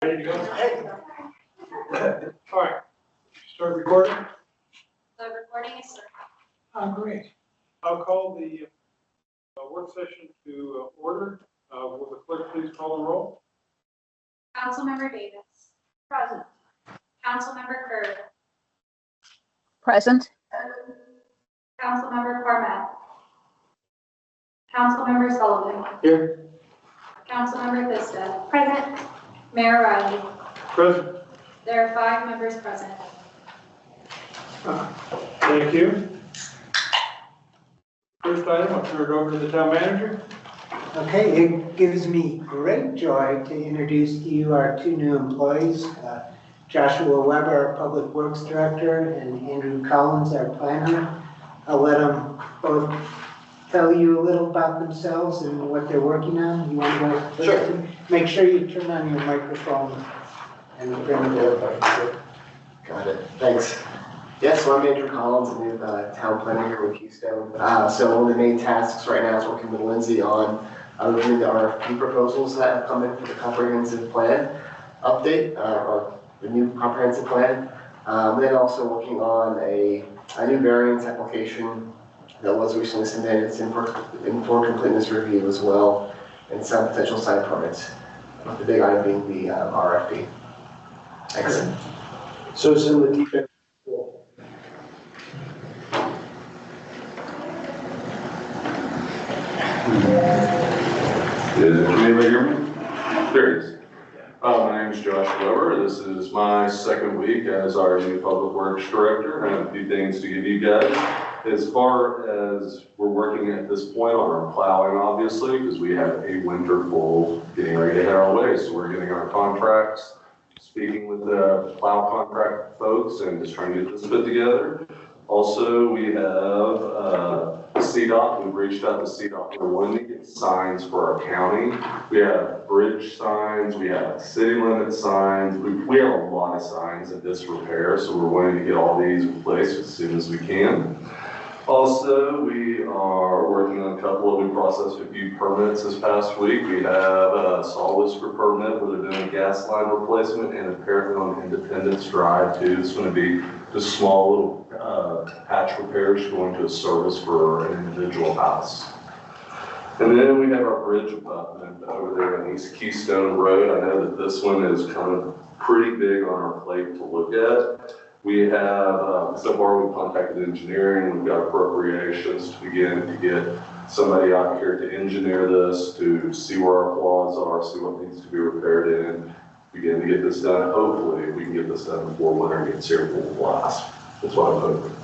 Ready to go? All right, start recording. The recording is started. Oh, great. I'll call the work session to order. Will the clerk please call the roll? Councilmember Davis. Present. Councilmember Kerr. Present. Councilmember Cormett. Councilmember Sullivan. Here. Councilmember Vista. Present. Mayor Riley. Present. There are 5 members present. Thank you. First item, I'll turn it over to the town manager. Okay, it gives me great joy to introduce to you our 2 new employees, Joshua Weber, our Public Works Director, and Andrew Collins, our planner. I'll let them both tell you a little about themselves and what they're working on. You want to go? Sure. Make sure you turn on your microphone and bring it up. Got it. Thanks. Yes, so I'm Andrew Collins. I'm the town planner here with Keystone. So one of the main tasks right now is working with Lindsay on reviewing the RFP proposals that have come in for the comprehensive plan update, or the new comprehensive plan. Then also working on a new variance application that was recently submitted. It's in for completeness review as well, and some potential site permits. The big item being the RFP. Excellent. So it's in the deep end. Can anybody hear me? There it is. My name is Josh Weber. This is my second week as our new Public Works Director. I have a few things to give you guys. As far as we're working at this point on our plowing, obviously, because we have a winter full getting ready to head our way. So we're getting our contracts, speaking with the plow contract folks and just trying to get this put together. Also, we have CDOT. We've reached out to CDOT. We're wanting to get signs for our county. We have bridge signs. We have city limit signs. We have a lot of signs in disrepair, so we're wanting to get all these in place as soon as we can. Also, we are working on a couple of, we processed a few permits this past week. We have a saw whisker permit where they're doing a gas line replacement, and apparently on Independence Drive too. It's going to be just small little patch repairs going to a service for an individual house. And then we have our bridge abutment over there on East Keystone Road. I know that this one is kind of pretty big on our plate to look at. We have, so far we've contacted engineering, we've got appropriations to begin to get somebody out here to engineer this, to see where our flaws are, see what needs to be repaired in, begin to get this done. Hopefully we can get this done before winter gets here full blast. That's what I'm hoping.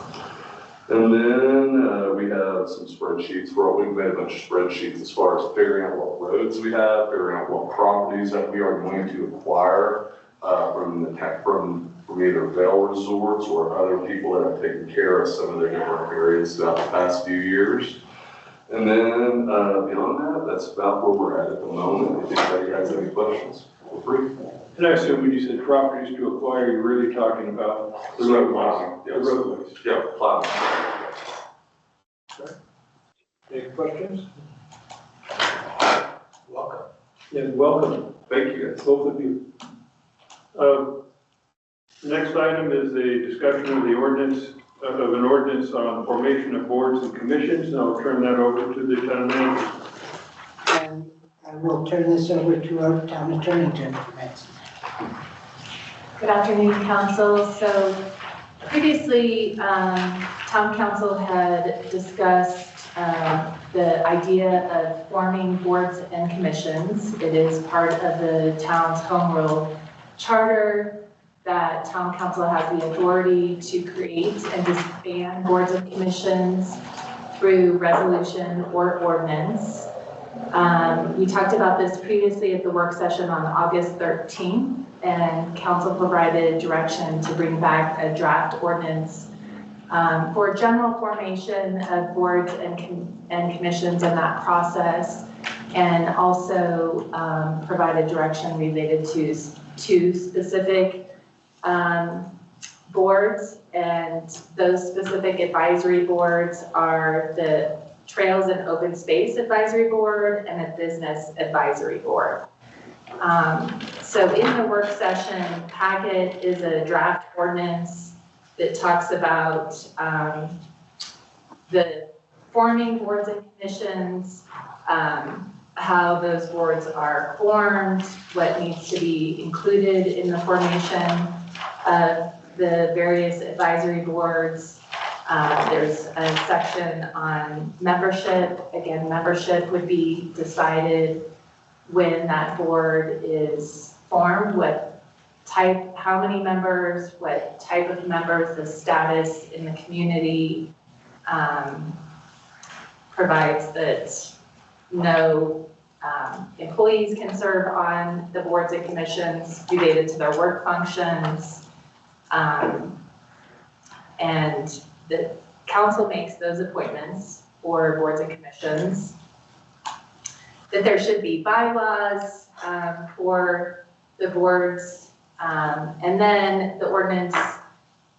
And then we have some spreadsheets. We've made a bunch of spreadsheets as far as figuring out what roads we have, figuring out what properties that we are going to acquire from either Vail Resorts or other people that have taken care of some of their different areas throughout the past few years. And then beyond that, that's about where we're at the moment. If anybody has any questions, feel free. And I assume when you said properties to acquire, you're really talking about the roadways. Yes. The roadways. Yeah, plowing. Okay. Any questions? Welcome. Yeah, welcome. Thank you guys. Both of you. The next item is a discussion of the ordinance, of an ordinance on formation of boards and commissions, and I'll turn that over to the town manager. And I will turn this over to our town attorney, Jennifer Manson. Good afternoon, council. So previously, town council had discussed the idea of forming boards and commissions. It is part of the town's home rule charter that town council has the authority to create and disband boards and commissions through resolution or ordinance. We talked about this previously at the work session on August 13th, and council provided direction to bring back a draft ordinance for general formation of boards and commissions in that process, and also provided direction related to specific boards, and those specific advisory boards are the Trails and Open Space Advisory Board and a Business Advisory Board. So in the work session packet is a draft ordinance that talks about the forming boards and commissions, how those boards are formed, what needs to be included in the formation of the various advisory boards. There's a section on membership. Again, membership would be decided when that board is formed, what type, how many members, what type of members, the status in the community, provides that no employees can serve on the boards and commissions related to their work functions. And the council makes those appointments for boards and commissions. That there should be bylaws for the boards. And then the ordinance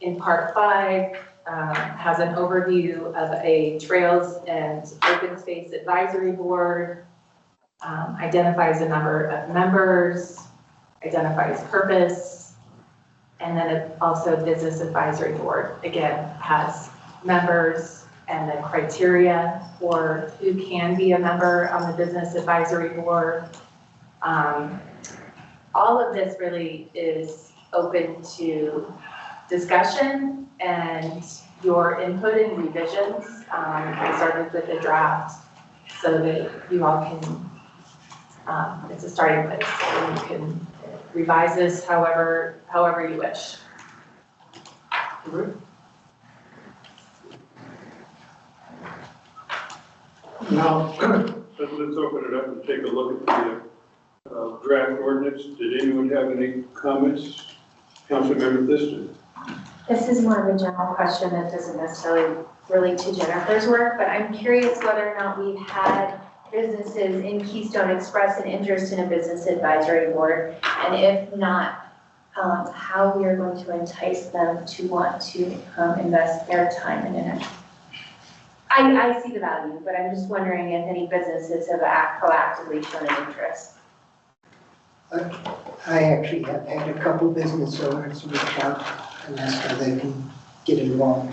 in part 5 has an overview of a Trails and Open Space Advisory Board, identifies a number of members, identifies purpose, and then it also Business Advisory Board, again, has members and the criteria for who can be a member on the Business Advisory Board. All of this really is open to discussion and your input and revisions. I started with a draft so that you all can, it's a starting place, so you can revise this however you wish. Now, let's open it up and take a look at the draft ordinance. Did anyone have any comments? Councilmember Thiston. This is more of a general question that doesn't necessarily relate to Jennifer's work, but I'm curious whether or not we've had businesses in Keystone express an interest in a business advisory board, and if not, how we are going to entice them to want to invest their time in it. I see the value, but I'm just wondering if any businesses have proactively shown an interest. I actually have had a couple business owners reach out and ask how they can get involved.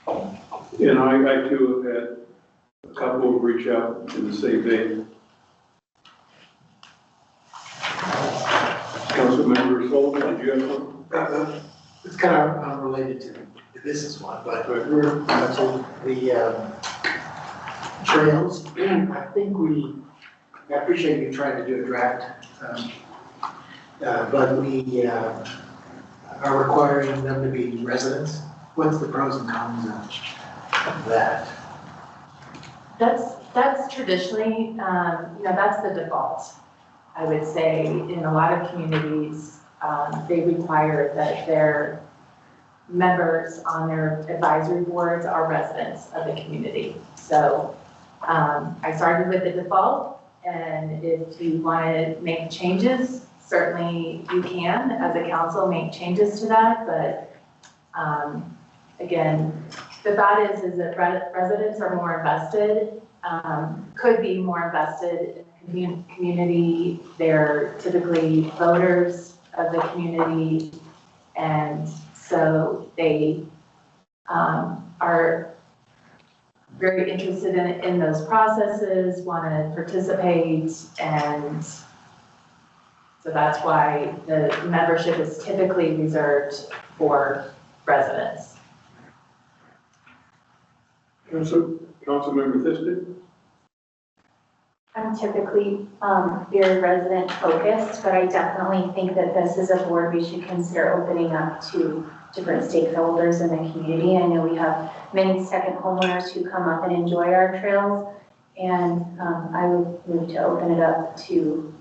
And I too have had a couple reach out in the same vein. Councilmember Sullivan, did you have something? It's kind of unrelated to the business one, but we're to the trails. I think I appreciate you trying to do a draft, but we are requiring them to be residents. What's the pros and cons of that? That's traditionally, that's the default. I would say in a lot of communities, they require that their members on their advisory boards are residents of the community. So I started with the default, and if you want to make changes, certainly you can, as a council, make changes to that. But again, the thought is that residents are more invested, could be more invested in the community. They're typically voters of the community, and so they are very interested in those processes, want to participate, and so that's why the membership is typically reserved for residents. Councilmember Thiston? I'm typically very resident focused, but I definitely think that this is a board we should consider opening up to different stakeholders in the community. I know we have many second homeowners who come up and enjoy our trails, and I would move to open it up to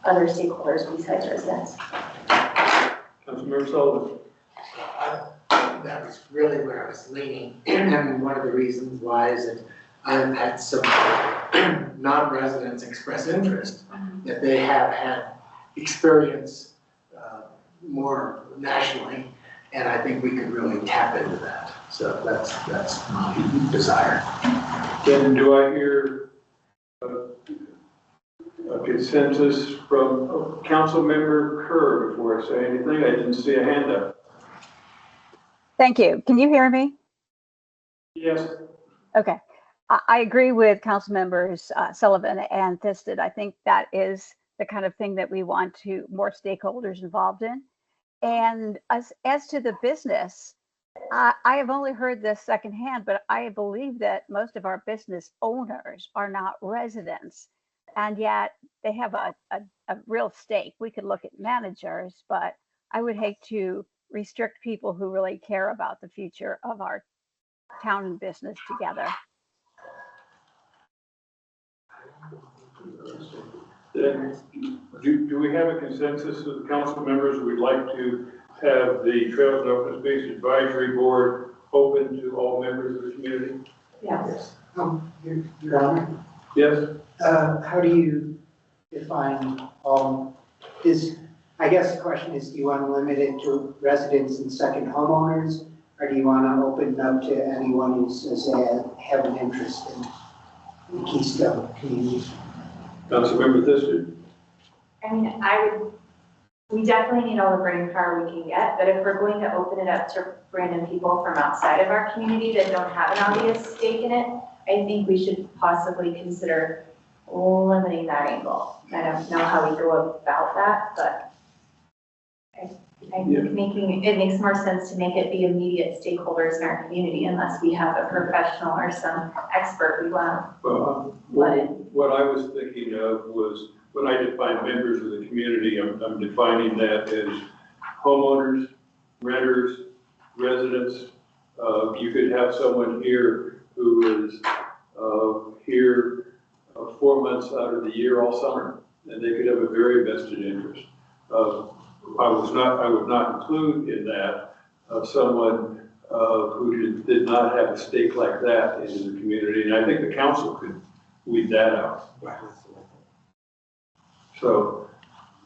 other stakeholders besides residents. Councilmember Sullivan? That was really where I was leaning, and one of the reasons why is that I've had some non-residents express interest that they have had experience more nationally, and I think we could really tap into that. So that's my desire. Then do I hear a consensus from Councilmember Kerr before I say anything. I didn't see a hand up. Thank you. Can you hear me? Yes. Okay. I agree with council members Sullivan and Thisted. I think that is the kind of thing that we want to more stakeholders involved in. And as to the business, I have only heard this secondhand, but I believe that most of our business owners are not residents, and yet they have a real stake. We could look at managers, but I would hate to restrict people who really care about the future of our town and business together. Then, do we have a consensus of the council members? We'd like to have the Trails and Open Space Advisory Board open to all members of the community? Yes. Your Honor, Yes? how do you define I guess the question is, do you want to limit it to residents and second homeowners? Or do you want to open it up to anyone who says they have an interest in the Keystone community? Councilmember Thisted? I mean, we definitely need all the brain power we can get, but if we're going to open it up to random people from outside of our community that don't have an obvious stake in it, I think we should possibly consider limiting that angle. I don't know how we go about that, but I think it makes more sense to make it the immediate stakeholders in our community unless we have a professional or some expert we want. What I was thinking of was, when I define members of the community, I'm defining that as homeowners, renters, residents. You could have someone here who is here 4 months out of the year all summer, and they could have a very vested interest. I would not include in that someone who did not have a stake like that in the community, and I think the council could weed that out. So,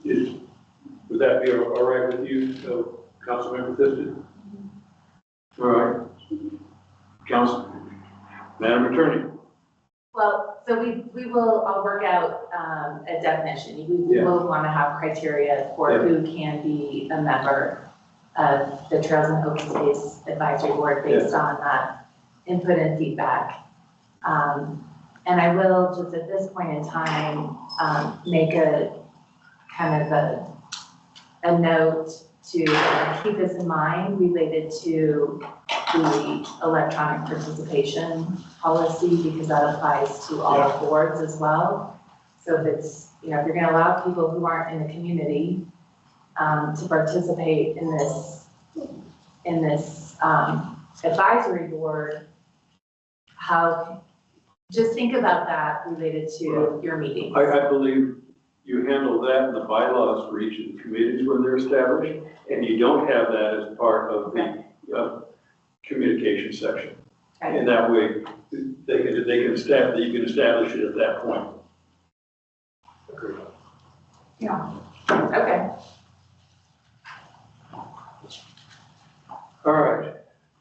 would that be all right with you, Councilmember Thisted? All right. Madam Attorney. Well, so we will, I'll work out a definition. We will want to have criteria for who can be a member of the Trails and Open Space Advisory Board based on that input and feedback. And I will just at this point in time make a kind of a note to keep this in mind related to the electronic participation policy, because that applies to all boards as well. So if it's, if you're going to allow people who aren't in the community to participate in this advisory board, just think about that related to your meeting. I believe you handle that in the bylaws for each of the committees when they're established, and you don't have that as part of the communication section. Okay. And that way, you can establish it at that point. Agreed. Yeah. Okay. All right.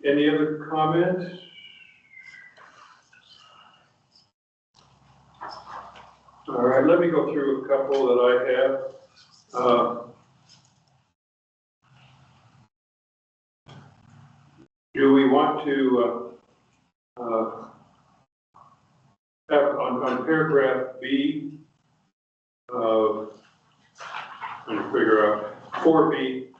Any other comments? All right, let me go through a couple that I have. Do we want to have on paragraph B, I'm trying to figure out 4B,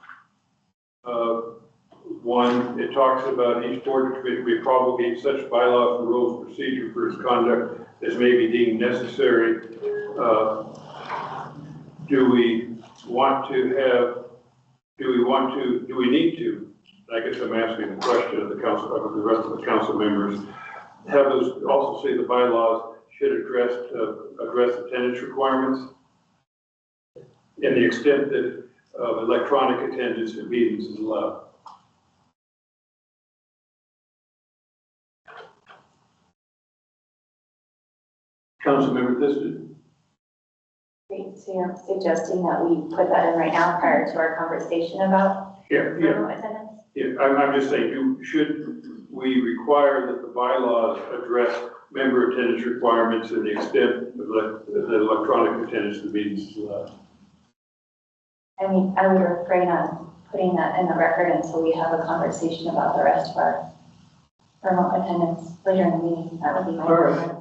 1, it talks about each board committee promulgate such bylaws and rules of procedure for its conduct as may be deemed necessary. Do we need to, I guess I'm asking the question of the council, of the rest of the council members, have those also say the bylaws should address attendance requirements in the extent that electronic attendance at meetings is allowed. Councilmember Thisted. Great, so you're suggesting that we put that in right now prior to our conversation about remote attendance? Yeah, I'm just saying, should we require that the bylaws address member attendance requirements and the extent of the electronic attendance to meetings is allowed. I mean, I would refrain on putting that in the record until we have a conversation about the rest of our remote attendance later in the meeting. That would be my All right. preference.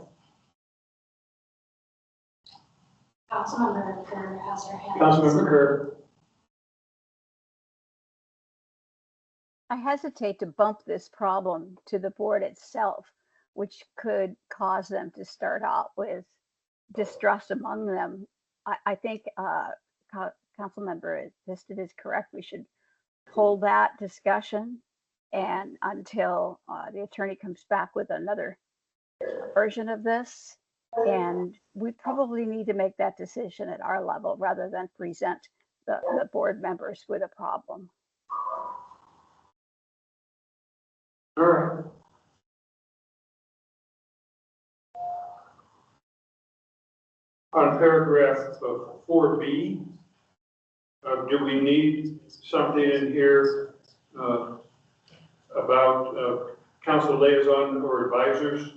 Councilmember Kerr has her hand. Councilmember Kerr. I hesitate to bump this problem to the board itself, which could cause them to start out with distrust among them. I think Councilmember Visted is correct. We should hold that discussion and until the attorney comes back with another version of this. And we probably need to make that decision at our level rather than present the board members with a problem. All right. On paragraph 4B, do we need something in here about council liaison or advisors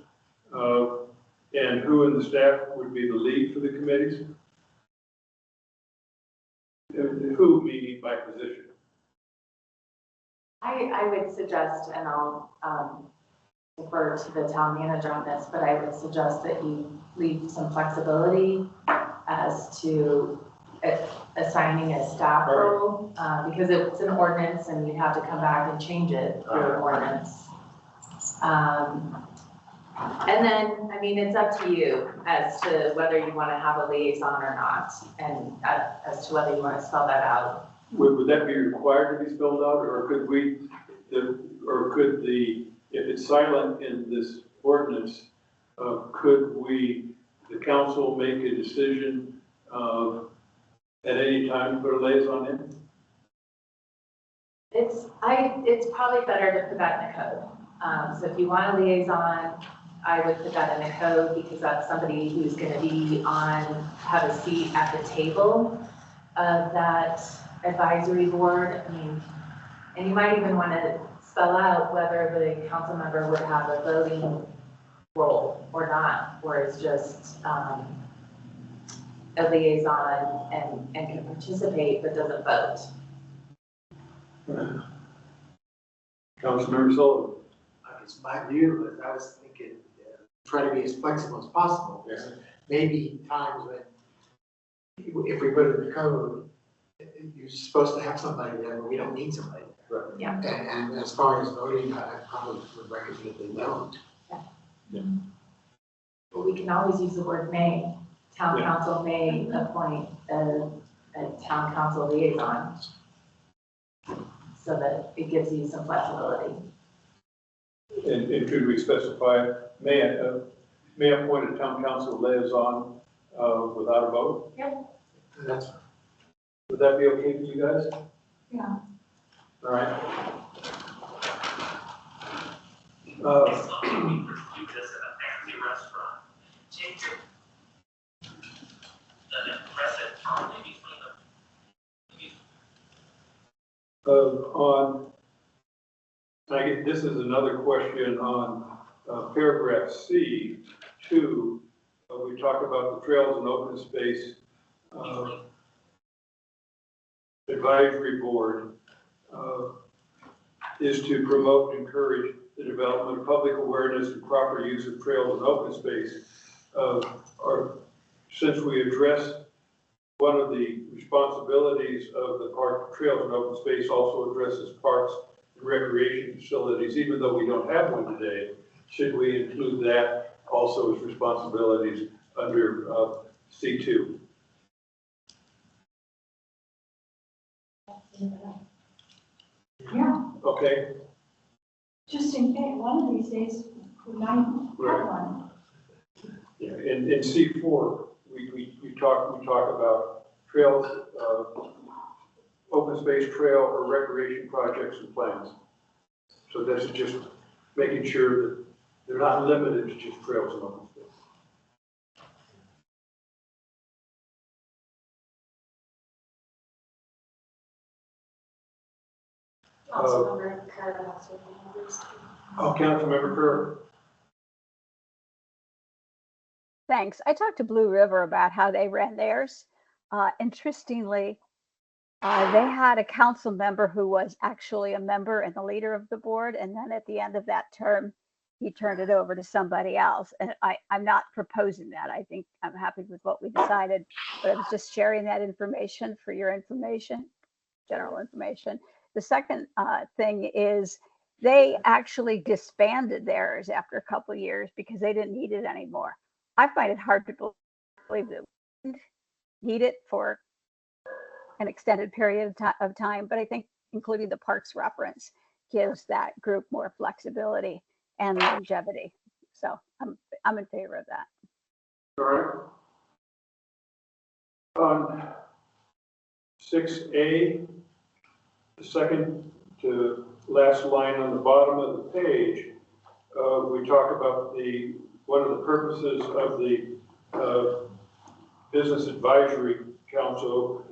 and who in the staff would be the lead for the committees? Who meaning by position? I would suggest, and I'll defer to the town manager on this, but I would suggest that you leave some flexibility as to assigning a staff role, because it's an ordinance and you'd have to come back and change it through an ordinance. And then, I mean, it's up to you as to whether you want to have a liaison or not, and as to whether you want to spell that out. Would that be required to be spelled out, or could if it's silent in this ordinance, could the council make a decision at any time to put a liaison in? It's probably better to put that in the code. So if you want a liaison, I would put that in the code because that's somebody who's going to have a seat at the table of that advisory board. I mean, and you might even want to spell out whether the council member would have a voting role or not, or it's just a liaison and can participate but doesn't vote. Councilmember Sullivan. It's my view, as I was thinking, try to be as flexible as possible. There's maybe times when, if we put it in the code, you're supposed to have somebody there, but we don't need somebody there. Right. Yeah. And as far as voting, I probably would recommend that they don't. But we can always use the word may. Town council may appoint a town council liaison so that it gives you some flexibility. And could we specify may appoint a town council liaison without a vote? That's Would that be okay for you guys? Yeah. All right. This is another question on paragraph C, 2. We talk about the trails and open space advisory board is to promote and encourage the development of public awareness and proper use of trails and open space. Since we address one of the responsibilities of the park trails and open space also addresses parks and recreation facilities, even though we don't have one today, should we include that also as responsibilities under C2? Yeah, Okay. just in case, one of these days, we might have one. Yeah. In C4, we talk about trails, open space trail or recreation projects and plans. So that's just making sure that they're not limited to just trails and open space. Councilmember Kerr has her hand raised. Councilmember Kerr. Thanks. I talked to Blue River about how they ran theirs. Interestingly, they had a council member who was actually a member and the leader of the board, and then at the end of that term, he turned it over to somebody else. And I'm not proposing that. I think I'm happy with what we decided, but I was just sharing that information for your information, general information. The second thing is they actually disbanded theirs after a couple of years because they didn't need it anymore. I find it hard to believe that we didn't need it for an extended period of time, but I think including the parks reference gives that group more flexibility and longevity. So I'm in favor of that. All right. On 6A, the second to last line on the bottom of the page, we talk about one of the purposes of the Business Advisory Council.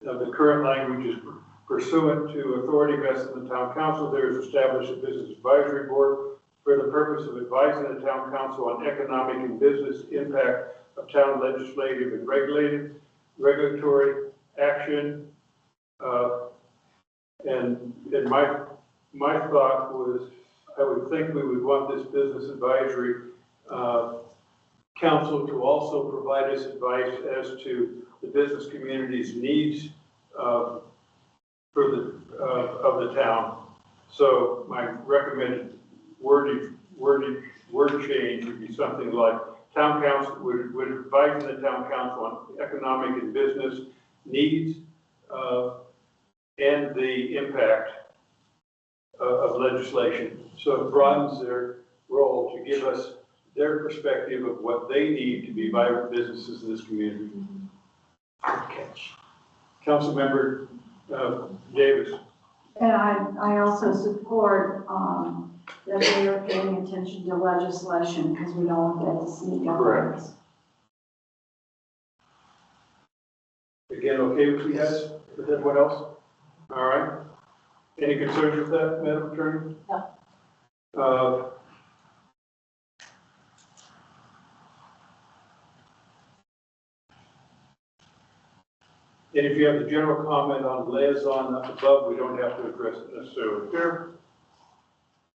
The current language is pursuant to authority vested in the town council. There is established a business advisory board for the purpose of advising the town council on economic and business impact of town legislative and regulatory action. And my thought was, I would think we would want this business advisory council to also provide us advice as to the business community's needs of the town. So my recommended word change would be something like town council would advise the town council on economic and business needs and the impact of legislation. So it broadens their role to give us their perspective of what they need to be vibrant businesses in this community. Okay. Councilmember Davis. And I also support that they are paying attention to legislation because we don't want that to sneak up on us. Again, okay with you guys? With everyone else? All right. Any concerns with that, Madam Attorney? No. And if you have the general comment on liaison up above, we don't have to address it necessarily here.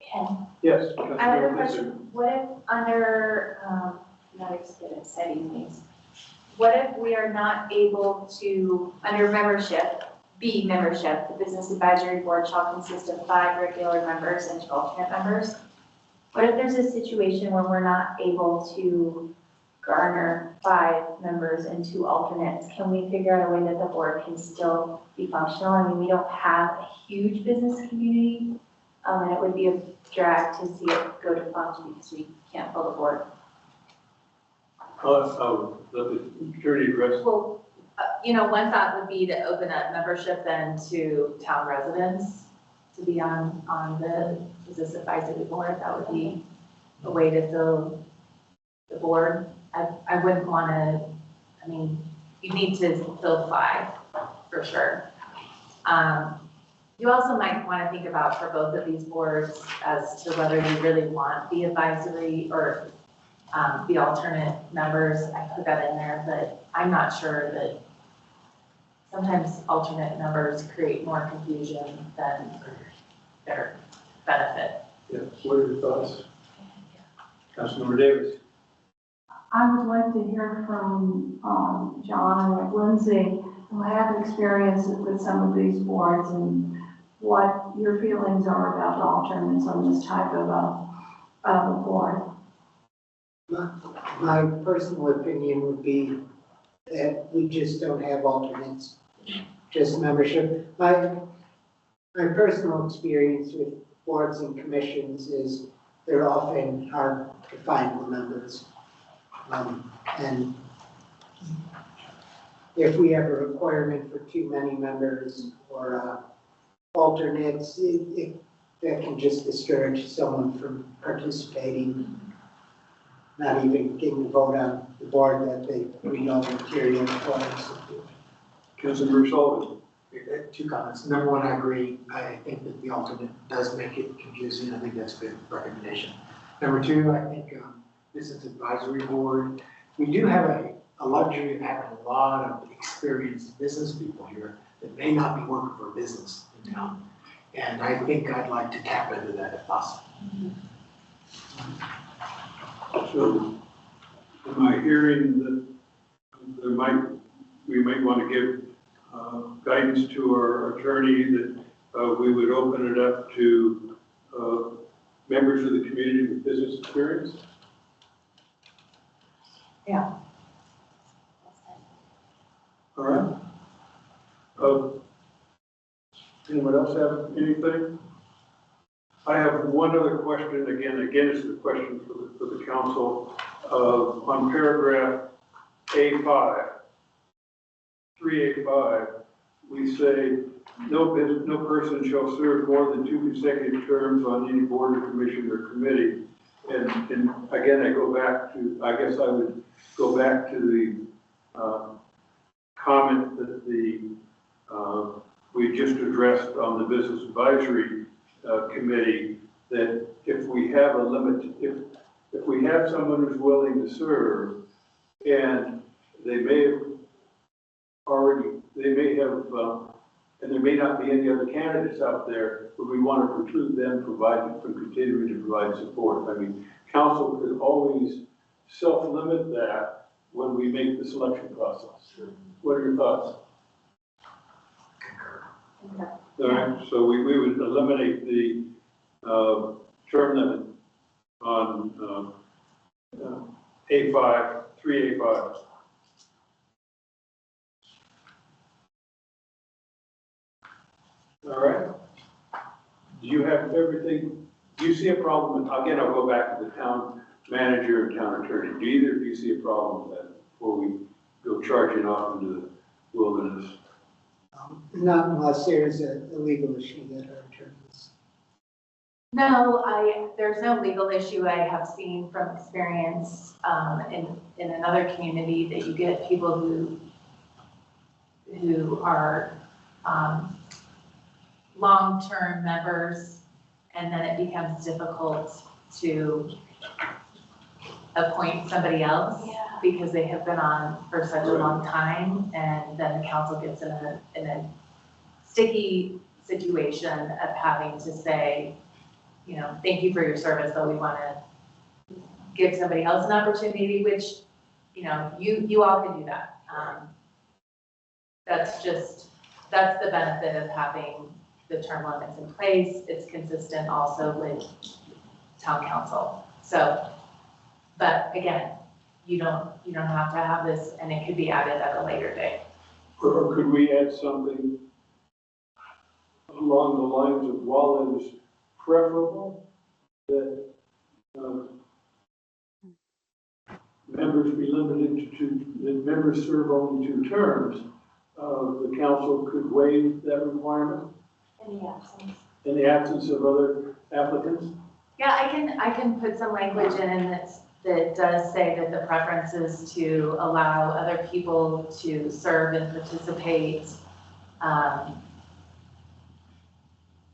Ken, Yes. I have a question. What if under, not exciting things, what if we are not able to, under membership, B membership, the Business Advisory Board shall consist of 5 regular members and 2 alternate members? What if there's a situation where we're not able to garner 5 members and 2 alternates? Can we figure out a way that the board can still be functional? I mean, we don't have a huge business community, and it would be a drag to see it go defunct because we can't fill the board. I'll let the attorney address. Well, one thought would be to open up membership then to town residents to be on the business advisory board. That would be a way to fill the board. I wouldn't want to, you need to fill 5 for sure. You also might want to think about for both of these boards as to whether you really want the advisory or the alternate members. I put that in there, but I'm not sure that sometimes alternate members create more confusion than their benefit. Yeah, what are your thoughts? Councilmember Davis. I would like to hear from John and Lindsay, who have experience with some of these boards, and what your feelings are about the alternates on this type of a board. My personal opinion would be that we just don't have alternates, just membership. My personal experience with boards and commissions is they're often hard to find the members. And if we have a requirement for too many members or alternates, that can just discourage someone from participating, not even getting a vote on the board that they read all the material for. Councilmember Sullivan. 2 comments. Number 1, I agree. I think that the alternate does make it confusing. I think that's a good recommendation. Number 2, I think Business Advisory Board. We do have a luxury of having a lot of experienced business people here that may not be working for a business in town. And I think I'd like to tap into that if possible. So, am I hearing that we might want to give guidance to our attorney that we would open it up to members of the community with business experience? Yeah. All right. Anyone else have anything? I have one other question. Again, it's the question for the council. On paragraph A5, 3A5, we say, no person shall serve more than 2 consecutive terms on any board or commission or committee. And again, I guess I would go back to the comment that we just addressed on the Business Advisory Committee, that if we have a limit, if we have someone who's willing to serve, and they may have, and there may not be any other candidates out there, but we want to preclude them from continuing to provide support. I mean, council could always self-limit that when we make the selection process. What are your thoughts? All right, so we would eliminate the term limit on A5, 3A5. All right. Do you have everything? Do you see a problem? Again, I'll go back to the town manager and town attorney. Do either of you see a problem with that before we go charging off into the wilderness? Not unless there's a legal issue that our attorneys. No, there's no legal issue I have seen from experience in another community that you get people who are long-term members, and then it becomes difficult to appoint somebody else because they have been on for such a long time, and then the council gets in a sticky situation of having to say, you know, thank you for your service, but we want to give somebody else an opportunity, which, you know, you all can do that. That's the benefit of having the term limits in place. It's consistent also with town council. So, but again, you don't have to have this, and it could be added at a later date. Or could we add something along the lines of, while it is preferable that members be limited that members serve only 2 terms, the council could waive that requirement in the absence of other applicants? Yeah, I can put some language in that does say that the preference is to allow other people to serve and participate,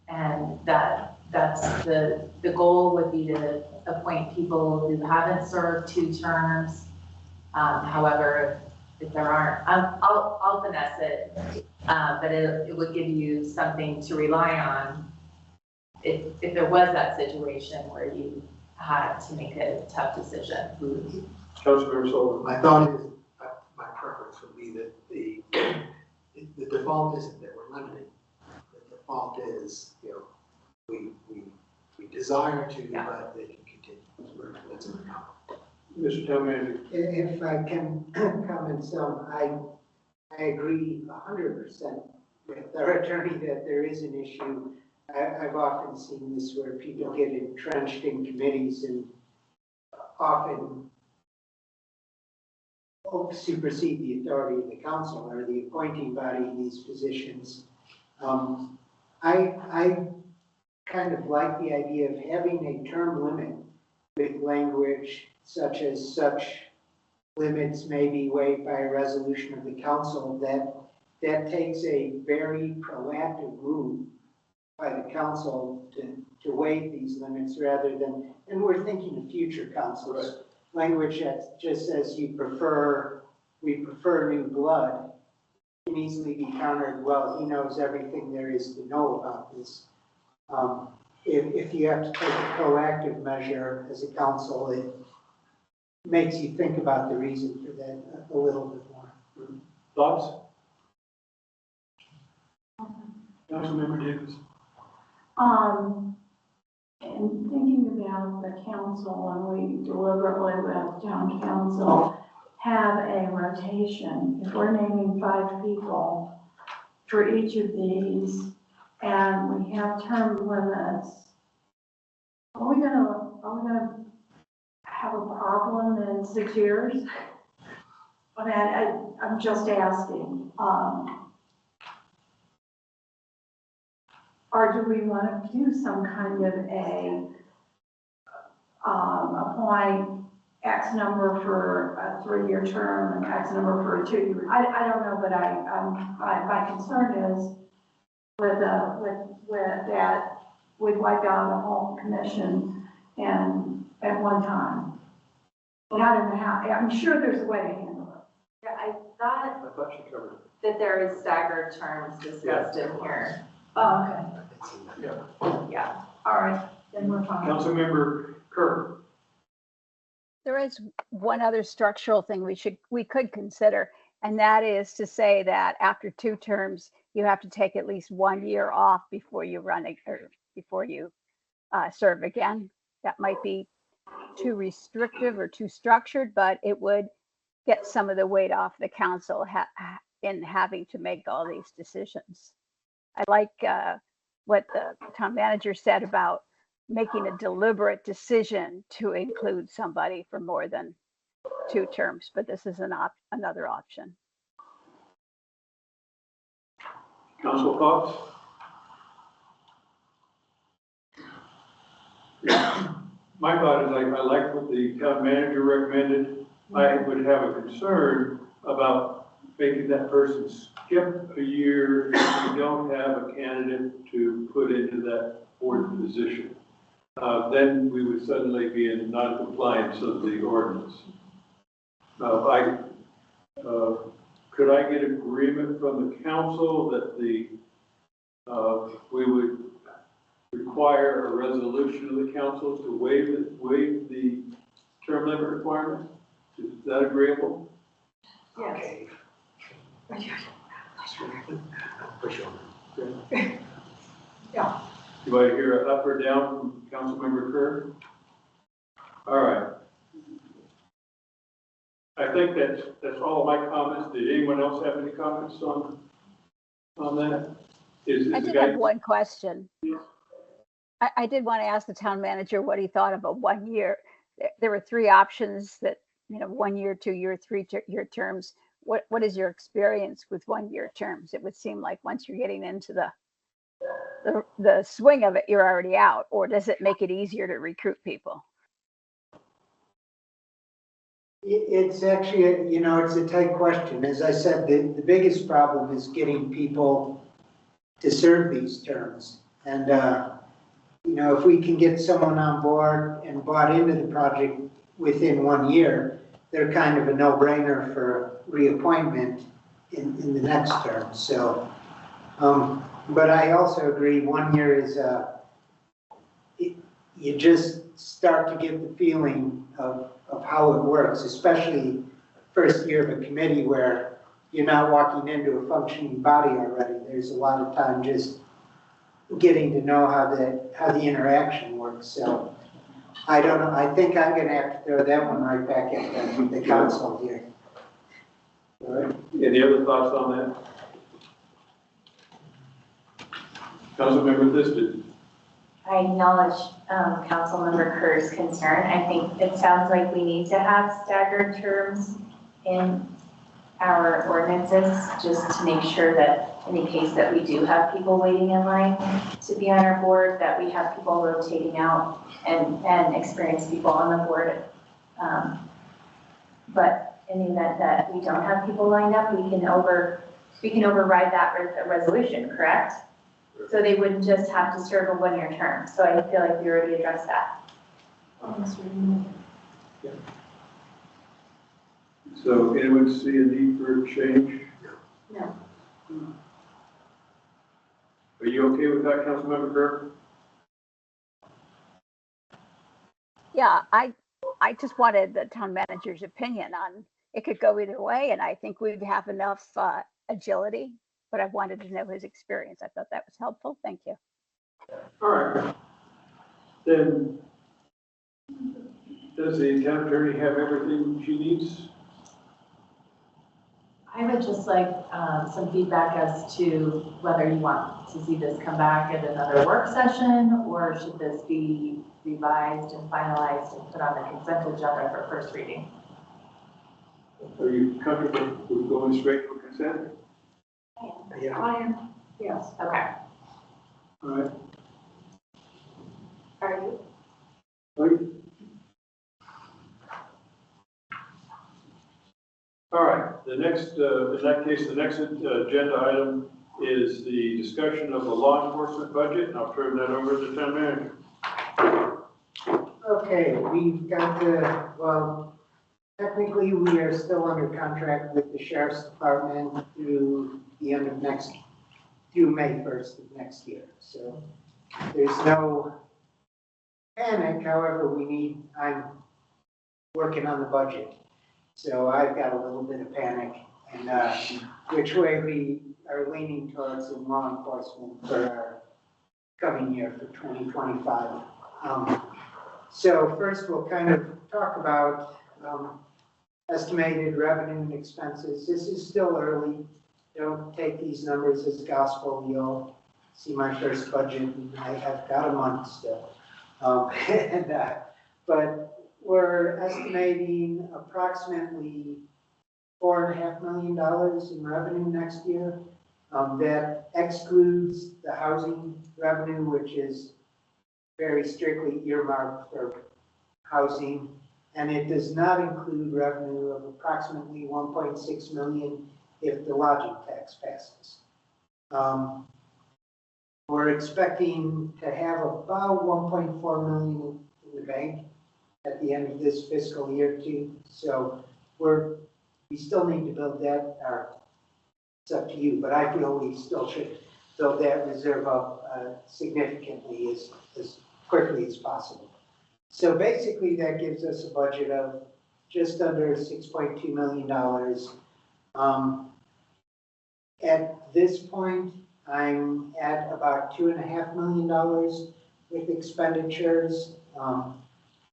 and that's the goal would be to appoint people who haven't served 2 terms. However, if there aren't, I'll finesse it, but it would give you something to rely on if there was that situation where you had to make a tough decision. Councilmember Sullivan. My thought is, my preference would be that the default isn't that we're limiting. The default is, you know, we desire to, but they can continue. That's my comment. Mr. Town Manager. If I can comment some, I agree 100% with our attorney that there is an issue. I've often seen this where people get entrenched in committees and often supersede the authority of the council or the appointing body in these positions. I kind of like the idea of having a term limit with language such as such limits may be waived by a resolution of the council. That takes a very proactive move by the council to waive these limits rather than, and we're thinking of future councils. Right. language that just says we prefer new blood can easily be countered, well, he knows everything there is to know about this. If you have to take a proactive measure as a council, it makes you think about the reason for that a little bit more. Thoughts? Councilmember Davis. And thinking about the council, and we deliberately with town council have a rotation. If we're naming 5 people for each of these, and we have term limits, are we gonna have a problem in 6 years? I mean, I'm just asking. Or do we want to do some kind of appoint X number for a 3-year term and X number for a 2-year? I don't know, but my concern is with that, we'd wipe out the whole commission and at one time. And I don't know how, I'm sure there's a way to handle it. Yeah, I I thought she covered it. that there is staggered terms discussed in here. Oh, okay. Yeah. All right, then we're fine. Councilmember Kerr. There is one other structural thing we could consider, and that is to say that after 2 terms, you have to take at least 1 year off before you serve again. That might be too restrictive or too structured, but it would get some of the weight off the council in having to make all these decisions. I like what the town manager said about making a deliberate decision to include somebody for more than 2 terms, but this is another option. Council thoughts? My thought is I like what the town manager recommended. I would have a concern about making that person skip a year if we don't have a candidate to put into that board position. Then we would suddenly be in non-compliance of the ordinance. Could I get agreement from the council that we would require a resolution of the council to waive the term limit requirement? Is that agreeable? Yes. Yeah. Do I hear a up or down from Councilmember Kerr? All right. I think that's all of my comments. Did anyone else have any comments on that? I did have one question. I did want to ask the town manager what he thought about 1 year. There were 3 options that, 1 year, 2 year, 3-year terms. What is your experience with 1 year terms? It would seem like once you're getting into the swing of it, you're already out, or does it make it easier to recruit people? It's actually, it's a tight question. As I said, the biggest problem is getting people to serve these terms. And, if we can get someone on board and bought into the project within 1 year, they're kind of a no-brainer for reappointment in the next term. So, but I also agree 1 year is, you just start to get the feeling of how it works, especially first year of a committee where you're not walking into a functioning body already. There's a lot of time just getting to know how the interaction works. So I don't know. I think I'm going to have to throw that one right back at the council here. All right. Any other thoughts on that? Councilmember Thisted. I acknowledge Councilmember Kerr's concern. I think it sounds like we need to have staggered terms in our ordinances just to make sure that in the case that we do have people waiting in line to be on our board, that we have people rotating out and experienced people on the board. But in the event that we don't have people lined up, we can override that resolution, correct? So they wouldn't just have to serve a 1 year term. So I feel like we already addressed that. So anyone see a need for a change? No. Are you okay with that, Councilmember Kerr? Yeah, I just wanted the town manager's opinion on, it could go either way, and I think we'd have enough agility, but I wanted to know his experience. I thought that was helpful. Thank you. All right. Then, does the town attorney have everything she needs? I would just like some feedback as to whether you want to see this come back at another work session, or should this be revised and finalized and put on the consent agenda for first reading? Are you comfortable with going straight to consent? Yeah. I am. Yes. Okay. All right. Are you? All right, the next, in that case, the next agenda item is the discussion of the law enforcement budget, and I'll turn that over to the town manager. Okay, we've got well, technically, we are still under contract with the sheriff's department through the end of through May 1st of next year. So there's no panic, however, I'm working on the budget. So I've got a little bit of panic and which way we are leaning towards in law enforcement for our coming year for 2025. So first we'll kind of talk about estimated revenue and expenses. This is still early. Don't take these numbers as gospel. You'll see my first budget and I have got a month still. But we're estimating approximately $4.5 million in revenue next year. That excludes the housing revenue, which is very strictly earmarked for housing. And it does not include revenue of approximately $1.6 million if the lodging tax passes. We're expecting to have about $1.4 million in the bank at the end of this fiscal year too. So we still need to build that, or it's up to you, but I feel we still should build that reserve up significantly as quickly as possible. So basically that gives us a budget of just under $6.2 million. At this point, I'm at about $2.5 million with expenditures.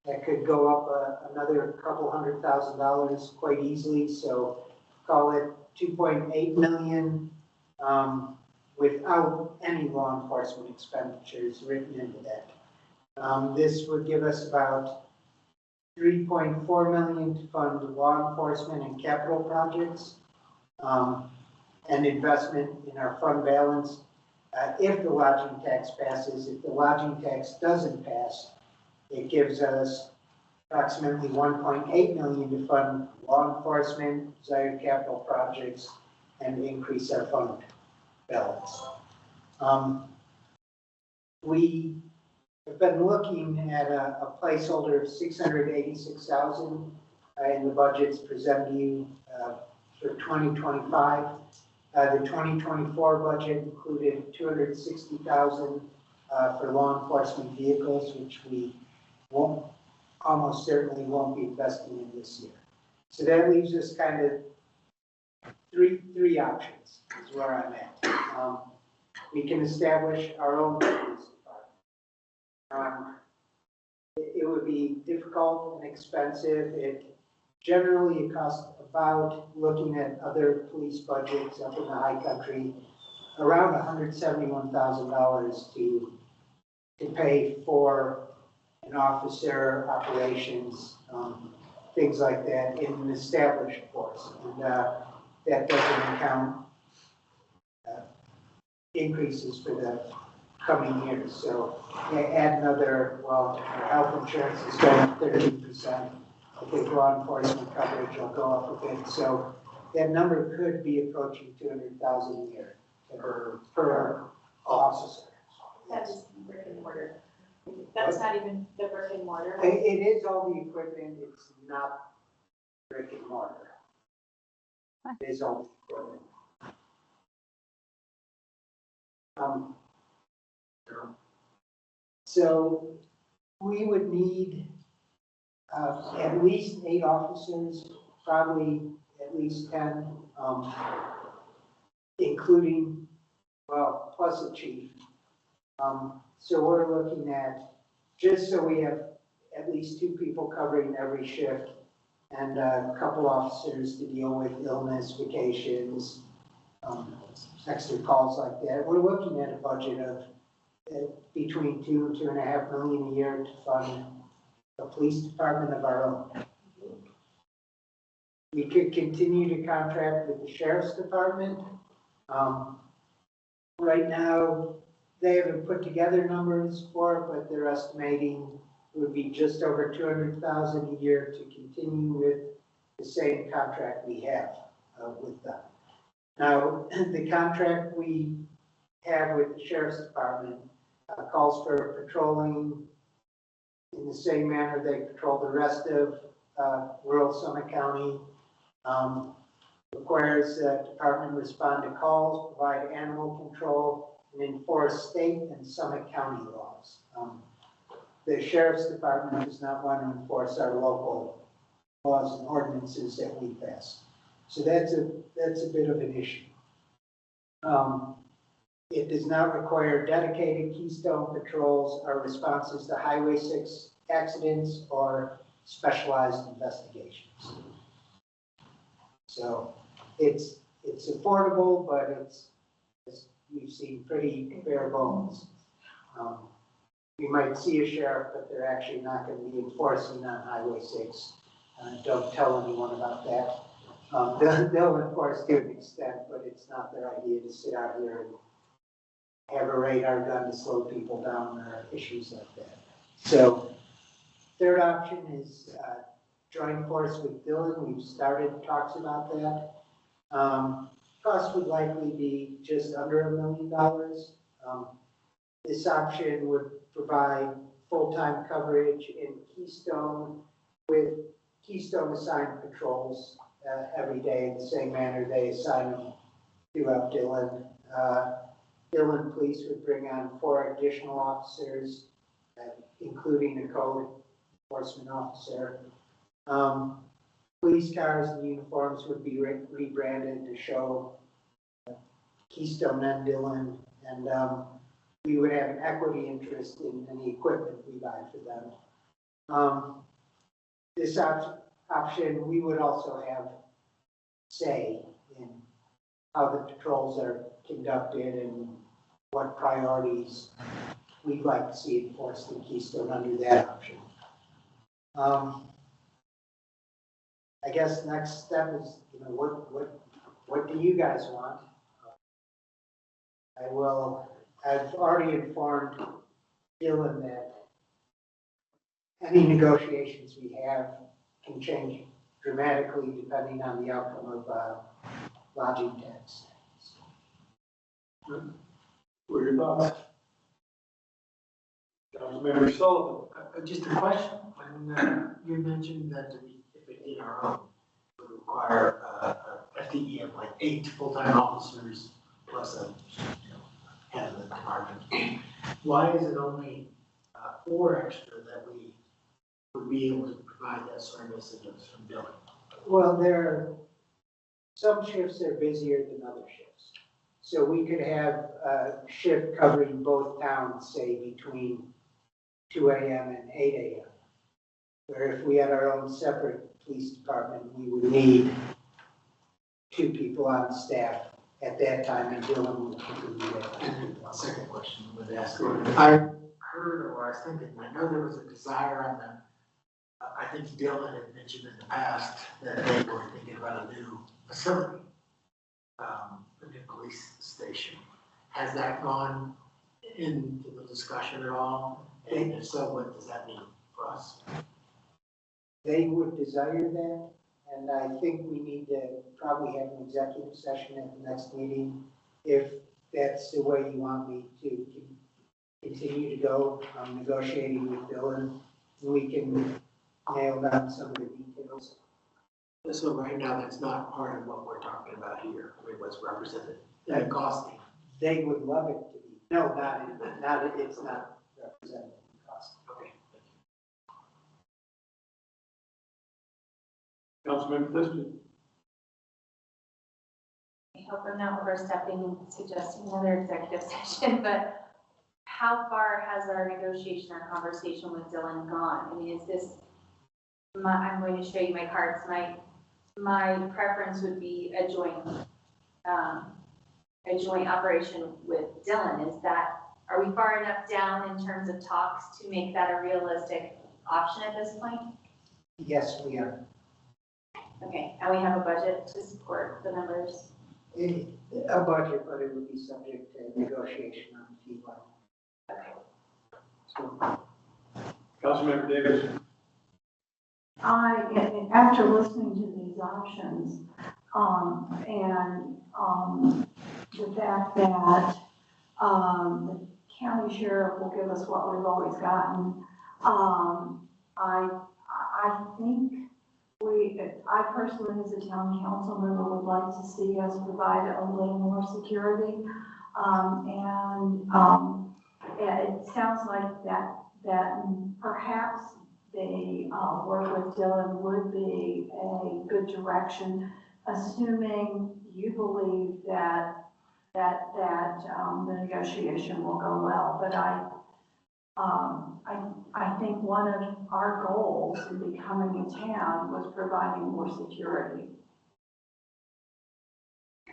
That could go up another couple $100,000 quite easily. So call it 2.8 million without any law enforcement expenditures written into that. This would give us about 3.4 million to fund law enforcement and capital projects and investment in our fund balance. If the lodging tax passes, if the lodging tax doesn't pass, it gives us approximately 1.8 million to fund law enforcement, desired capital projects, and increase our fund balance. We have been looking at a placeholder of 686,000 in the budgets presented to you for 2025. The 2024 budget included 260,000 for law enforcement vehicles, which we almost certainly won't be investing in this year. So that leaves us kind of three options is where I'm at. We can establish our own police department. It would be difficult and expensive. It costs about, looking at other police budgets up in the high country, around $171,000 to pay for an officer, operations, things like that in an established force. And that doesn't count increases for the coming years. So add another, well, our health insurance is going up 13%. I think law enforcement coverage will go up a bit. So that number could be approaching 200,000 a year per officer. That's brick and mortar. That's not even the brick and mortar. It is all the equipment, it's not brick and mortar. It is only. Um, So we would need at least 8 officers, probably at least 10, including, well, plus a chief. So we're looking at, just so we have at least 2 people covering every shift and a couple officers to deal with illness, vacations, extra calls like that. We're looking at a budget of between 2 and 2.5 million a year to fund a police department of our own. We could continue to contract with the sheriff's department. Right now, they haven't put together numbers for it, but they're estimating it would be just over 200,000 a year to continue with the same contract we have with them. Now, the contract we have with the sheriff's department calls for patrolling in the same manner they patrol the rest of rural Summit County. Requires the department respond to calls, provide animal control, and enforce state and Summit County laws. The sheriff's department does not want to enforce our local laws and ordinances that we pass. So that's a bit of an issue. It does not require dedicated Keystone patrols or responses to Highway 6 accidents or specialized investigations. So it's affordable, but it's we've seen pretty bare bones. You might see a sheriff, but they're actually not going to be enforcing on Highway 6. Don't tell anyone about that. They'll enforce to an extent, but it's not their idea to sit out here and have a radar gun to slow people down or issues like that. So third option is join force with Dylan. We've started talks about that. Cost would likely be just under $1 million. This option would provide full-time coverage in Keystone with Keystone assigned patrols every day in the same manner they assign them throughout Dillon. Dillon Police would bring on 4 additional officers, including a code enforcement officer. Police cars and uniforms would be rebranded to show Keystone and Dillon, and we would have an equity interest in any equipment we buy for them. This option, we would also have say in how the patrols are conducted and what priorities we'd like to see enforced in Keystone under that option. I guess next step is, what do you guys want? I've already informed Dylan that any negotiations we have can change dramatically depending on the outcome of lodging tax. What are your thoughts? Councilmember Sullivan. Just a question, when you mentioned that if we did our own, it would require a FTE of like 8 full-time officers plus a head of the department. Why is it only 4 extra that we would be able to provide that service if it's from Dillon? Well, some shifts are busier than other shifts. So we could have a shift covering both towns, say between 2 a.m. and 8 a.m. Where if we had our own separate police department, we would need 2 people on staff at that time, and Dylan would continue that. And my second question would ask, I heard or I was thinking, I know there was a desire on the, I think Dylan had mentioned in the past that they were thinking about a new facility, a new police station. Has that gone into the discussion at all? And if so, what does that mean for us? They would desire that, and I think we need to probably have an executive session at the next meeting if that's the way you want me to continue to go. Negotiating with Dylan, we can nail down some of the details. So right now, that's not part of what we're talking about here, I mean, what's represented, that costing. They would love it to be. No, it's not represented in cost. Okay. Councilmember Liston? I hope I'm not overstepping and suggesting another executive session, but how far has our negotiation or conversation with Dylan gone? I mean, is this, I'm going to show you my cards. My preference would be a joint operation with Dylan. Are we far enough down in terms of talks to make that a realistic option at this point? Yes, we are. Okay, and we have a budget to support the numbers. A budget, but it would be subject to negotiation on the fee line. Okay. So, Councilmember Davis? After listening to these options, the fact that, the county sheriff will give us what we've always gotten, I think I personally, as a town council member, would like to see us provide a little more security. It sounds like that perhaps the work with Dylan would be a good direction, assuming you believe that the negotiation will go well. But I think one of our goals in becoming a town was providing more security.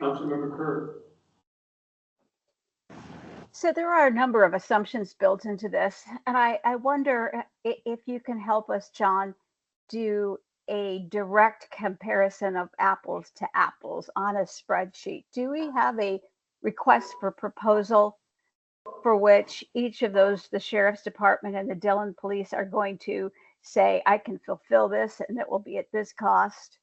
Councilmember Kerr? So there are a number of assumptions built into this, and I wonder if you can help us, John, do a direct comparison of apples to apples on a spreadsheet. Do we have a request for proposal for which each of those, the sheriff's department and the Dillon police, are going to say, I can fulfill this and it will be at this cost,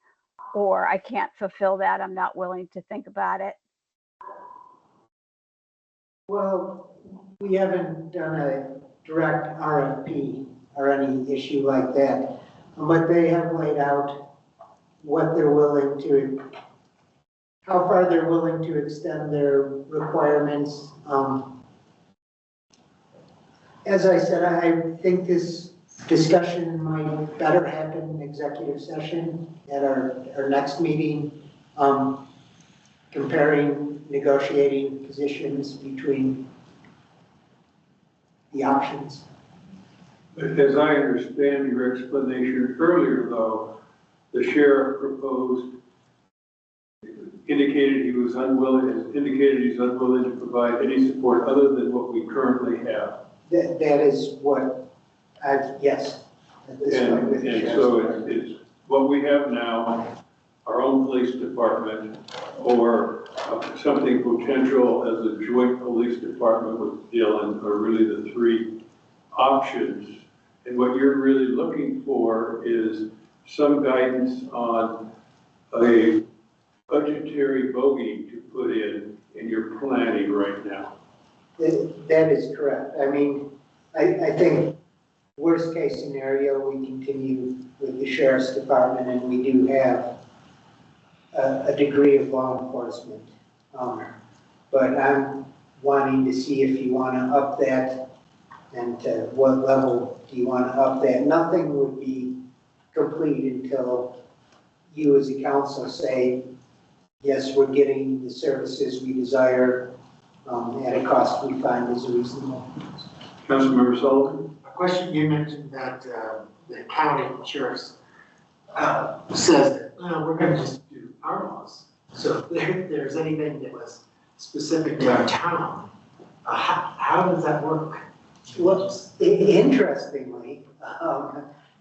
or I can't fulfill that, I'm not willing to think about it? well, we haven't done a direct RFP or any issue like that, but they have laid out what they're willing to, how far they're willing to extend their requirements. As I said, I think this discussion might better happen in executive session at our next meeting, comparing, negotiating positions between the options. As I understand your explanation earlier, though, the sheriff indicated he's unwilling to provide any support other than what we currently have. That is what yes, at this point with the And sheriff's so department. it's what we have now, our own police department, or something potential as a joint police department with Dillon are really the three options. And what you're really looking for is some guidance on a budgetary bogey to put in your planning right now. That is correct. I mean, I think worst case scenario, we continue with the sheriff's department and we do have a degree of law enforcement. But I'm wanting to see if you want to up that and to what level do you want to up that. Nothing would be complete until you as a council say, yes, we're getting the services we desire at a cost we find is reasonable. Councilmember Sullivan? A question, you mentioned that the county sheriff's says that, we're gonna just do our laws. So if there's anything that was specific to our town, how does that work? Well, interestingly,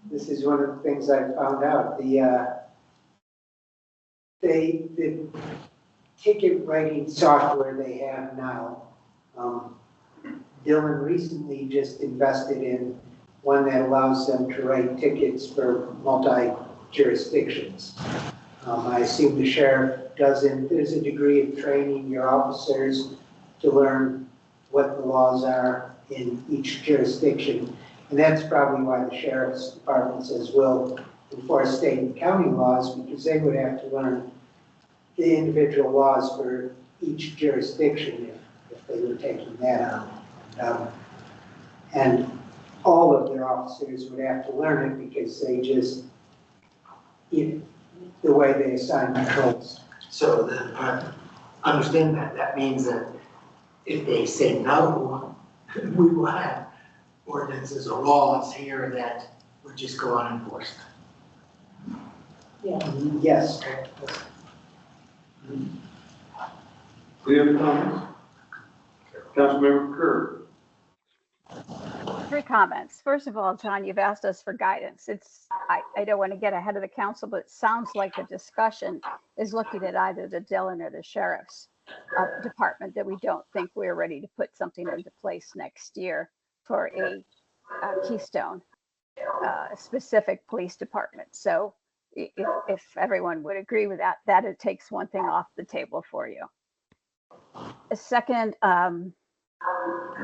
this is one of the things I found out. The ticket writing software they have now, Dylan recently just invested in one that allows them to write tickets for multi-jurisdictions. I assume the sheriff doesn't. There's a degree of training your officers to learn what the laws are in each jurisdiction. And that's probably why the sheriff's department says, we'll enforce state and county laws because they would have to learn the individual laws for each jurisdiction if they were taking that on. And all of their officers would have to learn it because they just, the way they assign patrols. So understand that, that means that if they say no, we will have ordinances or laws here that would just go unenforced. Yes. Any other comments? Councilmember Kerr. 3 comments. First of all, John, you've asked us for guidance. I don't want to get ahead of the council, but it sounds like the discussion is looking at either the Dillon or the sheriff's department, that we don't think we're ready to put something into place next year for a Keystone specific police department. So if everyone would agree with that it takes one thing off the table for you. Second,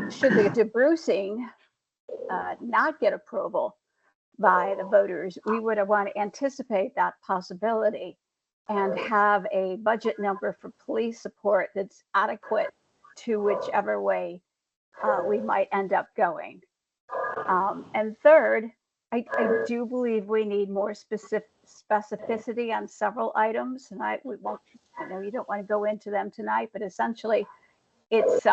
should the debrucing not get approval by the voters, we would want to anticipate that possibility and have a budget number for police support that's adequate to whichever way we might end up going. And third, I do believe we need more specificity on several items, and I know you don't want to go into them tonight, but essentially it's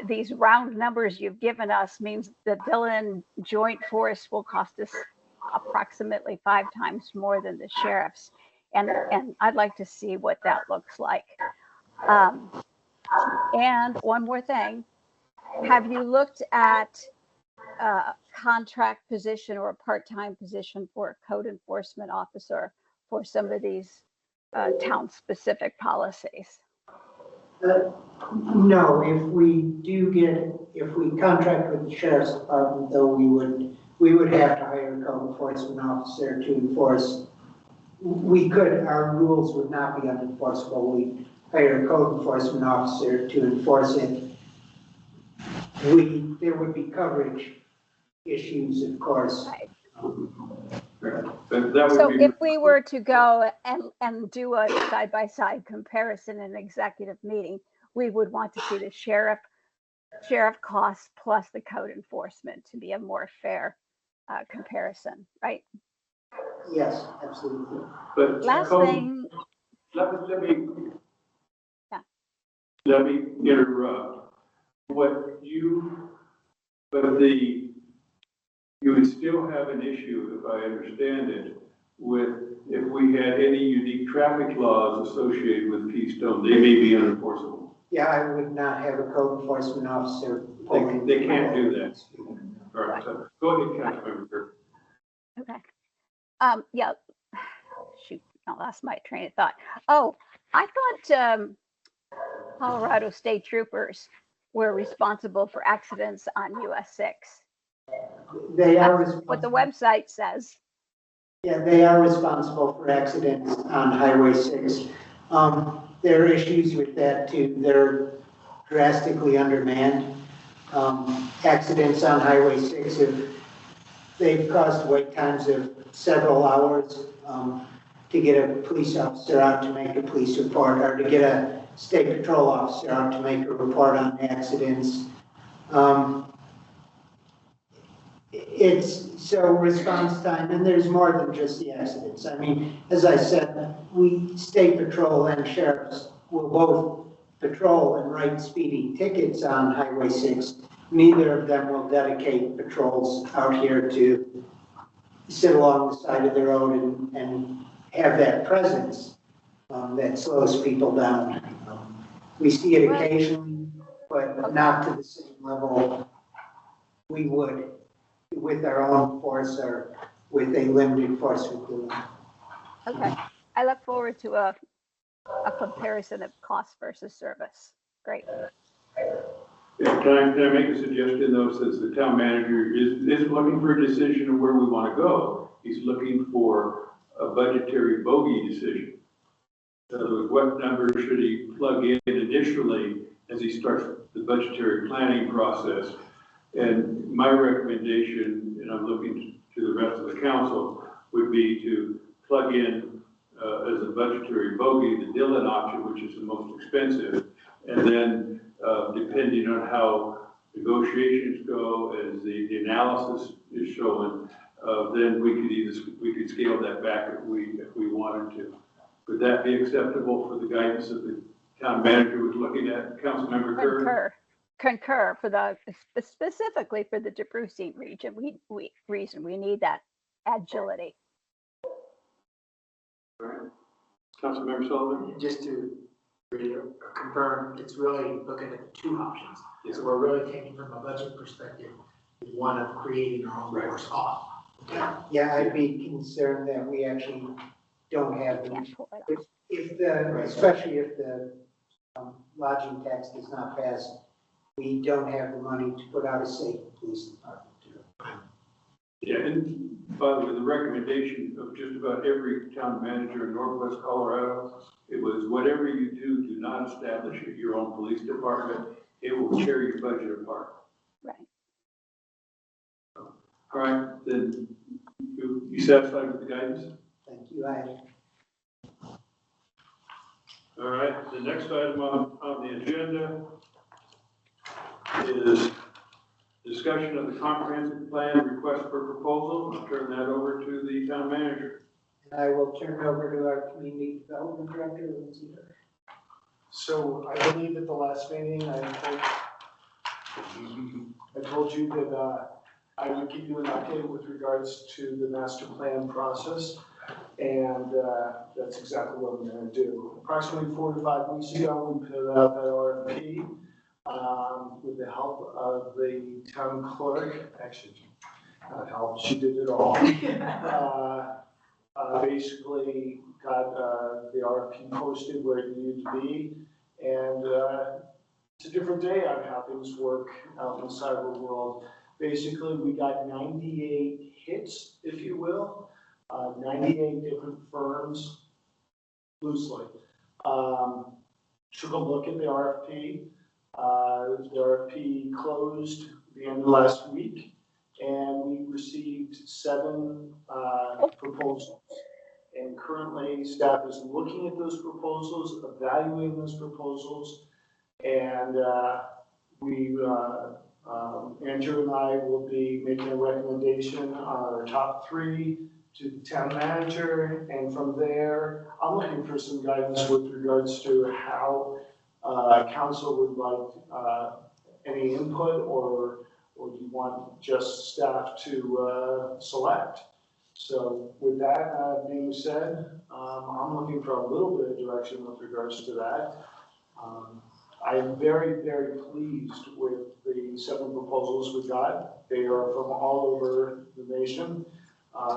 these round numbers you've given us means the Dillon joint force will cost us approximately 5 times more than the sheriff's. And I'd like to see what that looks like. And one more thing, have you looked at a contract position or a part-time position for a code enforcement officer for some of these town-specific policies? No, if we contract with the sheriff's department, though, we would have to hire a code enforcement officer to enforce. Our rules would not be unenforceable. We hire a code enforcement officer to enforce it. There would be coverage issues, of course. So if we were to go and do a side-by-side comparison in an executive meeting, we would want to see the sheriff costs plus the code enforcement to be a more fair comparison, right? Yes, absolutely. But Last thing. Let me interrupt. You would still have an issue, if I understand it, with if we had any unique traffic laws associated with Keystone, they may be unenforceable. Yeah, I would not have a code enforcement officer. They can't do that. All right, so go ahead, Councilmember Kerr. Okay. Yeah. Shoot, I lost my train of thought. Oh, I thought Colorado State Troopers were responsible for accidents on US 6. They are That's what the website says. Yeah, they are responsible for accidents on Highway 6. There are issues with that too. They're drastically undermanned. Accidents on Highway 6 they've caused wait times of several hours to get a police officer out to make a police report, or to get a state patrol officer out to make a report on accidents. It's so response time, and there's more than just the accidents. I mean, as I said, state patrol and sheriffs will both patrol and write speeding tickets on Highway 6. Neither of them will dedicate patrols out here to sit along the side of the road and have that presence that slows people down. We see it occasionally, but not to the same level we would with our own force or with a limited force with them. Okay. I look forward to a comparison of cost versus service. Great. Yeah, can I make a suggestion though, since the town manager is looking for a decision of where we want to go? He's looking for a budgetary bogey decision. In other words, what number should he plug in initially as he starts the budgetary planning process? And my recommendation, and I'm looking to the rest of the council, would be to plug in as a budgetary bogey, the Dillon option, which is the most expensive. And then depending on how negotiations go, as the analysis is showing, then we could scale that back if we wanted to. Would that be acceptable for the guidance that the town manager was looking at? Councilmember Kerr? Concur for the, specifically for the DeBrucine region. We need that agility. All right. Councilmember Sullivan? Just to confirm, it's really looking at the two options. So we're really taking from a budget perspective, one of creating our own force off. Okay. Yeah, I'd be concerned that we actually don't have them. Especially if the lodging tax does not pass, we don't have the money to put out a safe police department. Yeah, and by the way, the recommendation of just about every town manager in Northwest Colorado, it was whatever you do, do not establish your own police department. It will tear your budget apart. Right. All right, then you satisfied with the guidance? Thank you. All right, the next item on the agenda is discussion of the comprehensive plan request for proposal. I'll turn that over to the town manager. And I will turn it over to our community development director, Lindsay. So I believe at the last meeting, I told you that I would give you an update with regards to the master plan process. And that's exactly what I'm going to do. Approximately 4 to 5 weeks ago, we put out that RFP with the help of the town clerk. Actually, not help, she did it all. Basically got the RFP posted where it needed to be. And it's a different day on how things work out in the cyber world. Basically, we got 98 hits, if you will. 98 different firms, loosely, took a look at the RFP. The RFP closed the end of last week, and we received 7 proposals. And currently, staff is looking at those proposals, evaluating those proposals, and Andrew and I will be making a recommendation on our top 3 to the town manager, and from there, I'm looking for some guidance with regards to how council would like any input, or do you want just staff to select? So with that being said, I'm looking for a little bit of direction with regards to that. I am very, very pleased with the 7 proposals we got. They are from all over the nation.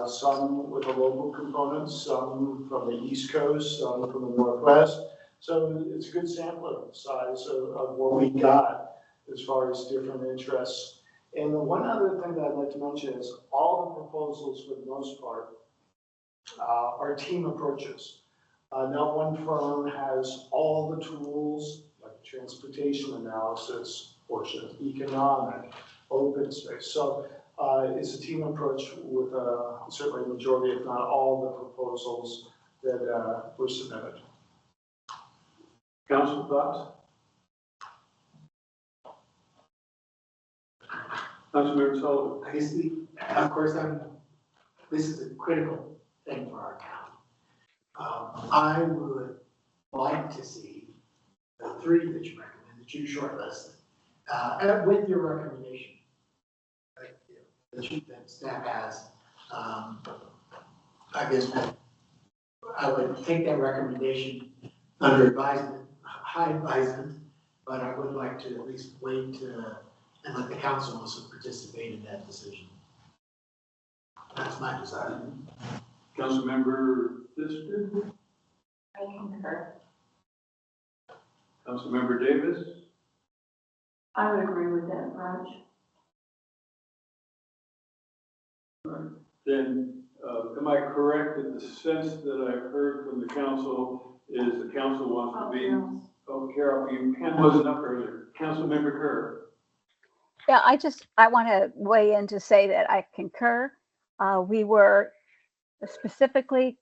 Some with a local component, some from the East Coast, some from the Northwest. So it's a good sampling size of what we got as far as different interests. And the one other thing that I'd like to mention is all the proposals, for the most part, are team approaches. Not one firm has all the tools, like transportation analysis, portion, economic, open space. So it's a team approach with certainly a majority, if not all, the proposals that were submitted. Council thoughts? Councilmember Sullivan? I guess of course, this is a critical thing for our town. I would like to see the 3 that you recommend, that you shortlisted, with your recommendation. That staff has, I guess I would take that recommendation under advisement, high advisement, but I would like to at least wait and let the council also participate in that decision. That's my desire. Councilmember Pfister? I concur. Councilmember Davis? I would agree with that approach. Then, am I correct that the sense that I've heard from the council is the council wants to be, oh, Carol, your hand wasn't up earlier. Councilmember Kerr? Yeah, I want to weigh in to say that I concur. We were specifically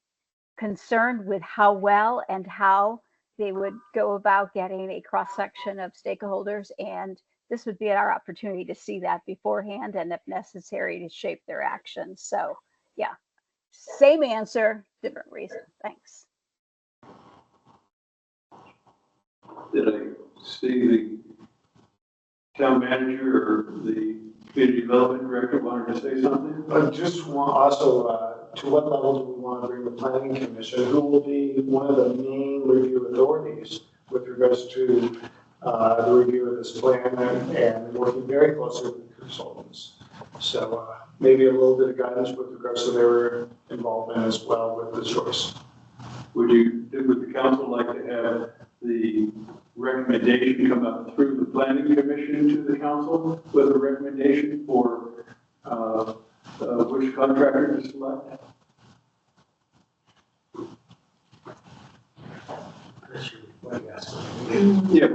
concerned with how well and how they would go about getting a cross-section of stakeholders. And this would be our opportunity to see that beforehand and if necessary to shape their actions. So yeah, same answer, different reason. Thanks. Did I see the town manager or the community development director wanted to say something? But just want also, to what level do we want to bring the planning commission? Who will be one of the main review authorities with regards to the review of this plan and working very closely with the consultants? So maybe a little bit of guidance with regards to their involvement as well with the choice. Would the council like to have the recommendation come up through the planning commission to the council with a recommendation for which contractor to select? Yeah,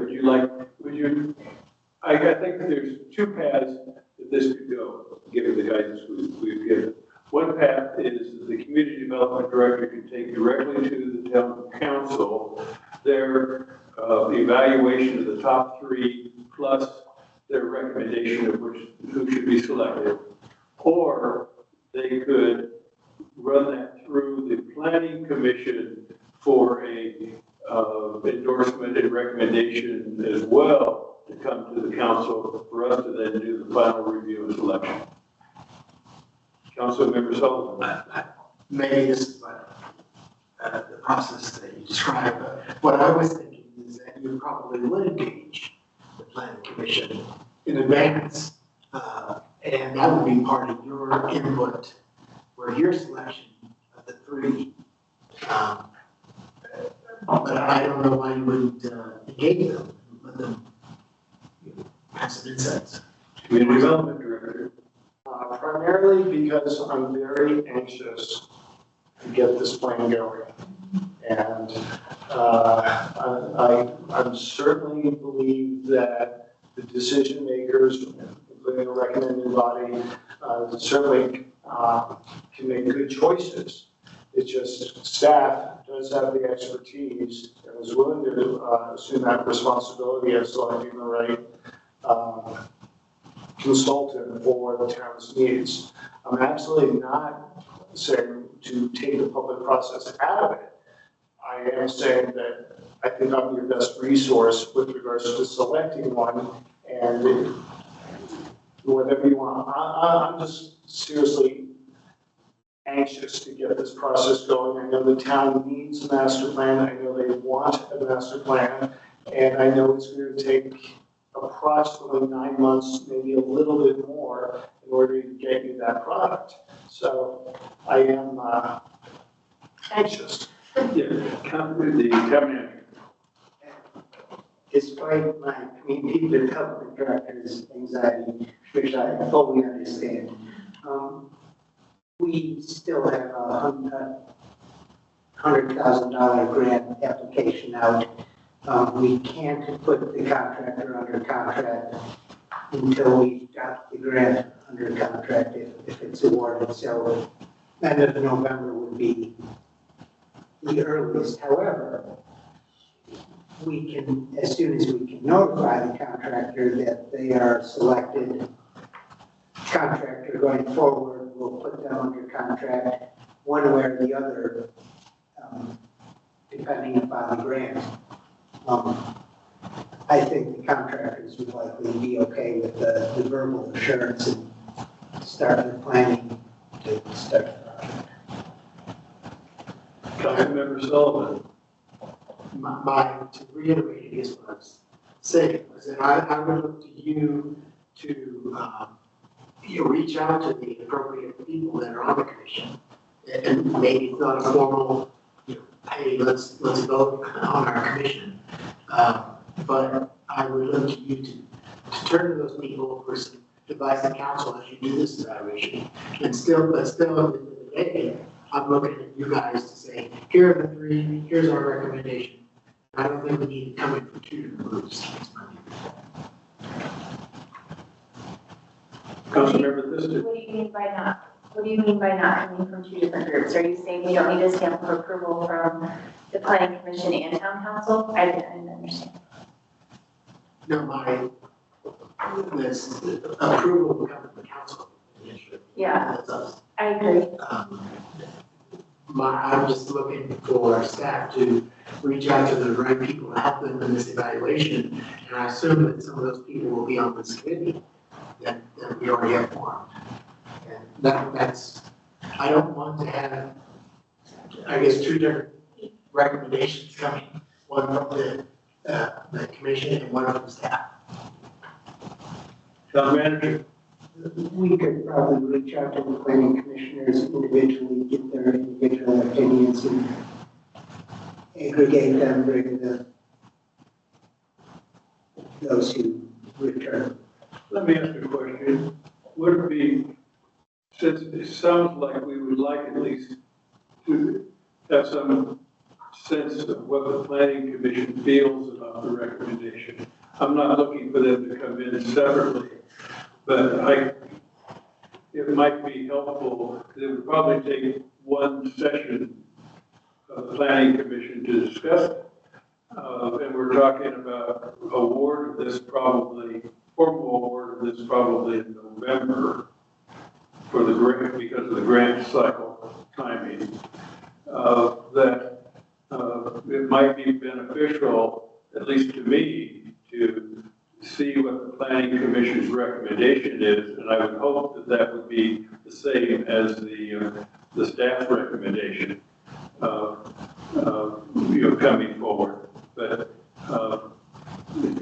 I think there's two paths that this could go, given the guidance we've given. One path is the community development director can take directly to the town council their evaluation of the top three plus their recommendation of who should be selected. Or they could run that through the planning commission for a endorsement and recommendation as well to come to the council for us to then do the final review and selection. Councilmember Sullivan. Maybe this is what, the process that you described, but what I was thinking is that you probably would engage the planning commission in advance, and that would be part of your input for your selection of the three. But I don't know why you wouldn't engage them, let them have some insights. Community development director. Primarily because I'm very anxious to get this plan going. And I certainly believe that the decision makers, including the recommending body, certainly can make good choices. It's just staff does have the expertise and is willing to assume that responsibility of selecting the right consultant for the town's needs. I'm absolutely not saying to take the public process out of it. I am saying that I think I'm your best resource with regards to selecting one and whatever you want. I'm just seriously anxious to get this process going. I know the town needs a master plan. I know they want a master plan. And I know it's going to take approximately 9 months, maybe a little bit more, in order to get you that product. So I am anxious. Yeah, come with the town manager. Despite my community development director's anxiety, which I fully understand, we still have a $100,000 grant application out. We can't put the contractor under contract until we got the grant under contract if it's awarded. So end of November would be the earliest. However, we can, as soon as we can notify the contractor that they are selected contractor going forward, we'll put them under contract one way or the other, depending upon the grant. I think the contractors would likely be okay with the verbal assurance and start the planning to start the project. Councilmember Sullivan. To reiterate, I guess what I was saying was that I would look to you to reach out to the appropriate people that are on the commission. And maybe it's not a formal, hey, let's vote on our commission. But I would look to you to turn to those people for some advice and counsel as you do this evaluation. But still, at the end of the day, I'm looking at you guys to say, here are the three, here's our recommendation. I don't think we need to come in for two different groups. Councilmember Thiston. What do you mean by not What do you mean by not coming from two different groups? Are you saying we don't need a stamp of approval from the planning commission and town council? I didn't understand. No, this approval will come from the council initially. Yeah, That's us. I agree. I'm just looking for staff to reach out to the right people to help them in this evaluation. And I assume that some of those people will be on this committee that we already have formed. And that's, I don't want to have, I guess, two different recommendations coming, one from the commission and one from staff. Town manager, We could probably reach out to the planning commissioners individually, get their individual opinions and aggregate them, bring those who return. let me ask you a question. Would it be, since it sounds like we would like at least to have some sense of what the planning commission feels about the recommendation. I'm not looking for them to come in separately, but it might be helpful, it would probably take one session of the planning commission to discuss it. And we're talking about award of this probably, formal award of this probably in November for the grant, because of the grant cycle timing. It might be beneficial, at least to me, to see what the planning commission's recommendation is, and I would hope that that would be the same as the staff's recommendation, coming forward. But I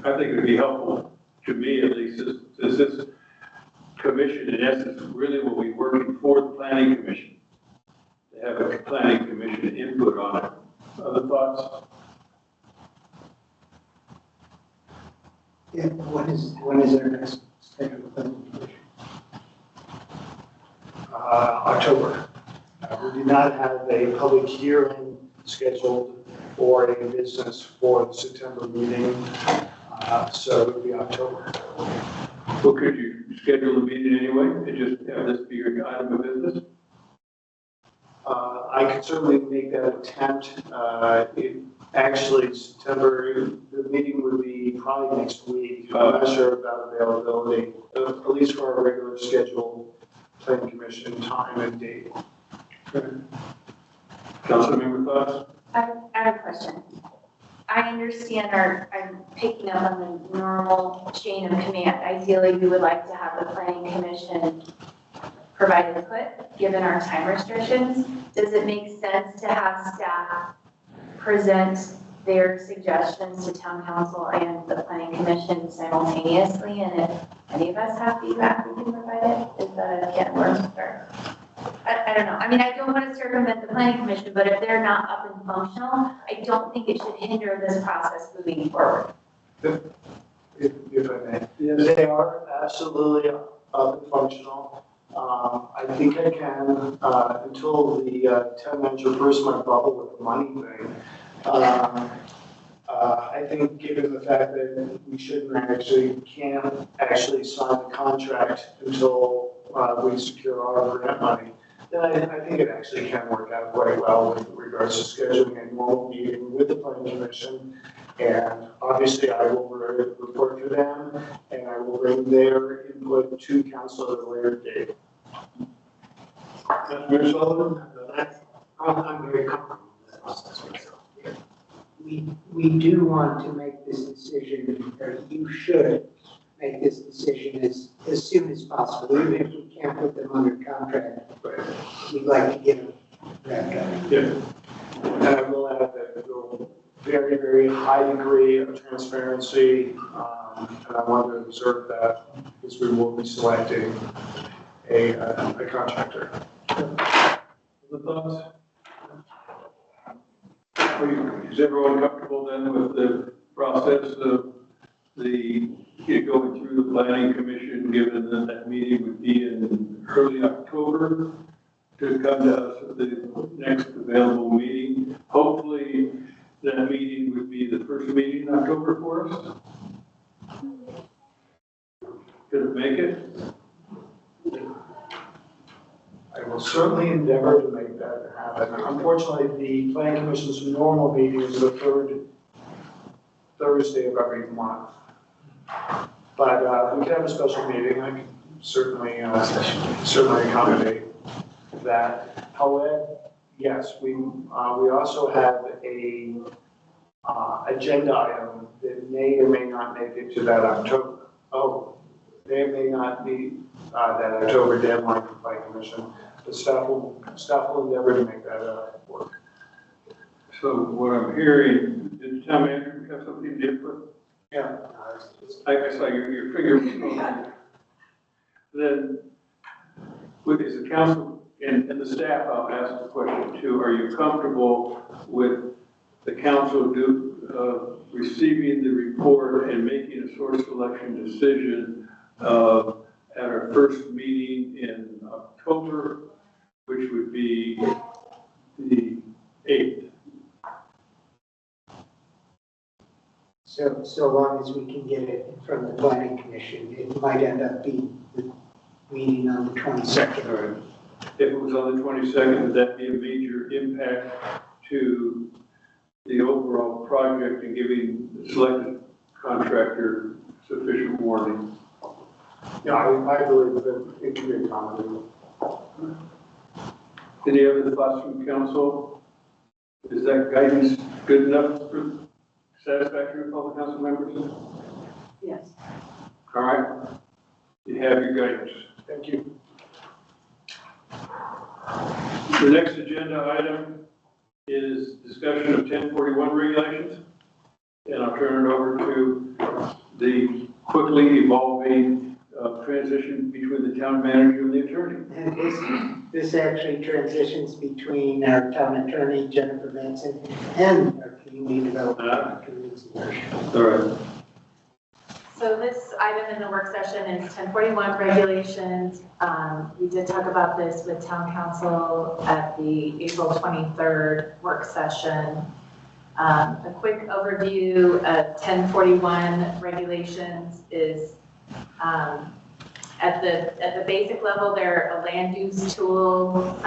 think it would be helpful to me, at least, as this commission, in essence, really will be working for the planning commission, to have a planning commission input on it. Other thoughts? Yeah, when is our next scheduled planning commission? October. We do not have a public hearing scheduled or a business for the September meeting, so it would be October. Well, could you schedule a meeting anyway, and just have this be your item of business? I could certainly make that attempt. Actually, September, the meeting would be probably next week. I'm not sure about availability, at least for our regular scheduled planning commission time and date. Councilmember thoughts? I have a question. I understand I'm picking up on the normal chain of command. Ideally, we would like to have the planning commission provide input, given our time restrictions. Does it make sense to have staff present their suggestions to town council and the planning commission simultaneously? And if any of us have feedback, we can provide it? Is that a can work? Or I don't know. I mean, I don't want to circumvent the planning commission, but if they're not up and functional, I don't think it should hinder this process moving forward. If I may. Yes. They are absolutely up and functional. I think I can, until the town manager burst my bubble with the money thing. I think given the fact that we can't actually sign the contract until we secure our grant money, then I think it actually can work out quite well with regards to scheduling a normal meeting with the planning commission. And obviously I will report to them and I will bring their input to council at a later date. Councilmember Sullivan? I'm very comfortable with that process myself. We do want to make this decision, or you should make this decision as soon as possible, even if we can't put them under contract. We'd like to get them wrapped up. Yeah. And I will add that it will very, very high degree of transparency, and I want to observe that because we will be selecting a contractor. Other thoughts? Is everyone comfortable then with the process of going through the planning commission, given that that meeting would be in early October, to come to us at the next available meeting? Hopefully that meeting would be the first meeting in October for us. Could it make it? I will certainly endeavor to make that happen. Unfortunately, the planning commission's normal meeting is the third Thursday of every month. But we can have a special meeting, I can certainly accommodate that. However, yes, we also have a agenda item that may or may not make it to that October. May or may not meet that October deadline for planning commission. The staff will endeavor to make that work. So what I'm hearing, did the town manager have something to input? Yeah. I saw your finger was going. Then, is the council and the staff, I'll ask the question too, are you comfortable with the council receiving the report and making a source selection decision at our first meeting in October, which would be the 8th? So long as we can get it from the planning commission, it might end up being the meeting on the 22nd. All right. If it was on the 22nd, would that be a major impact to the overall project and giving the selected contractor sufficient warning? Yeah, I believe that it can be accommodated. Any other thoughts from council? Is that guidance good enough for satisfactory to public council members? Yes. All right. You have your guidance. Thank you. The next agenda item is discussion of 1041 regulations. And I'll turn it over to the quickly evolving transition between the town manager and the attorney. And this actually transitions between our town attorney, Jennifer Manson, and our community development. All right. So this item in the work session is 1041 regulations. We did talk about this with town council at the April 23rd work session. A quick overview of 1041 regulations is at the basic level, they're a land use tool.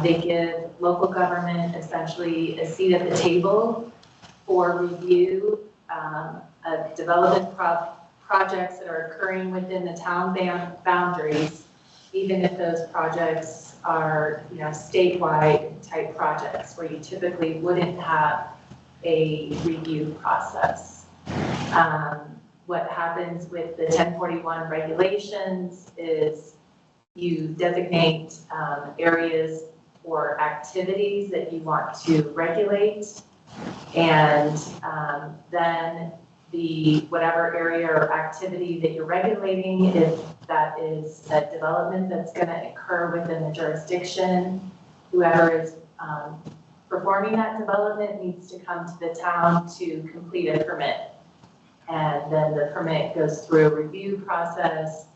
They give local government essentially a seat at the table for review of development projects that are occurring within the town boundaries, even if those projects are, statewide type projects where you typically wouldn't have a review process. What happens with the 1041 regulations is you designate areas or activities that you want to regulate, and then whatever area or activity that you're regulating, if that is a development that's going to occur within the jurisdiction, whoever is performing that development needs to come to the town to complete a permit. And then the permit goes through a review process,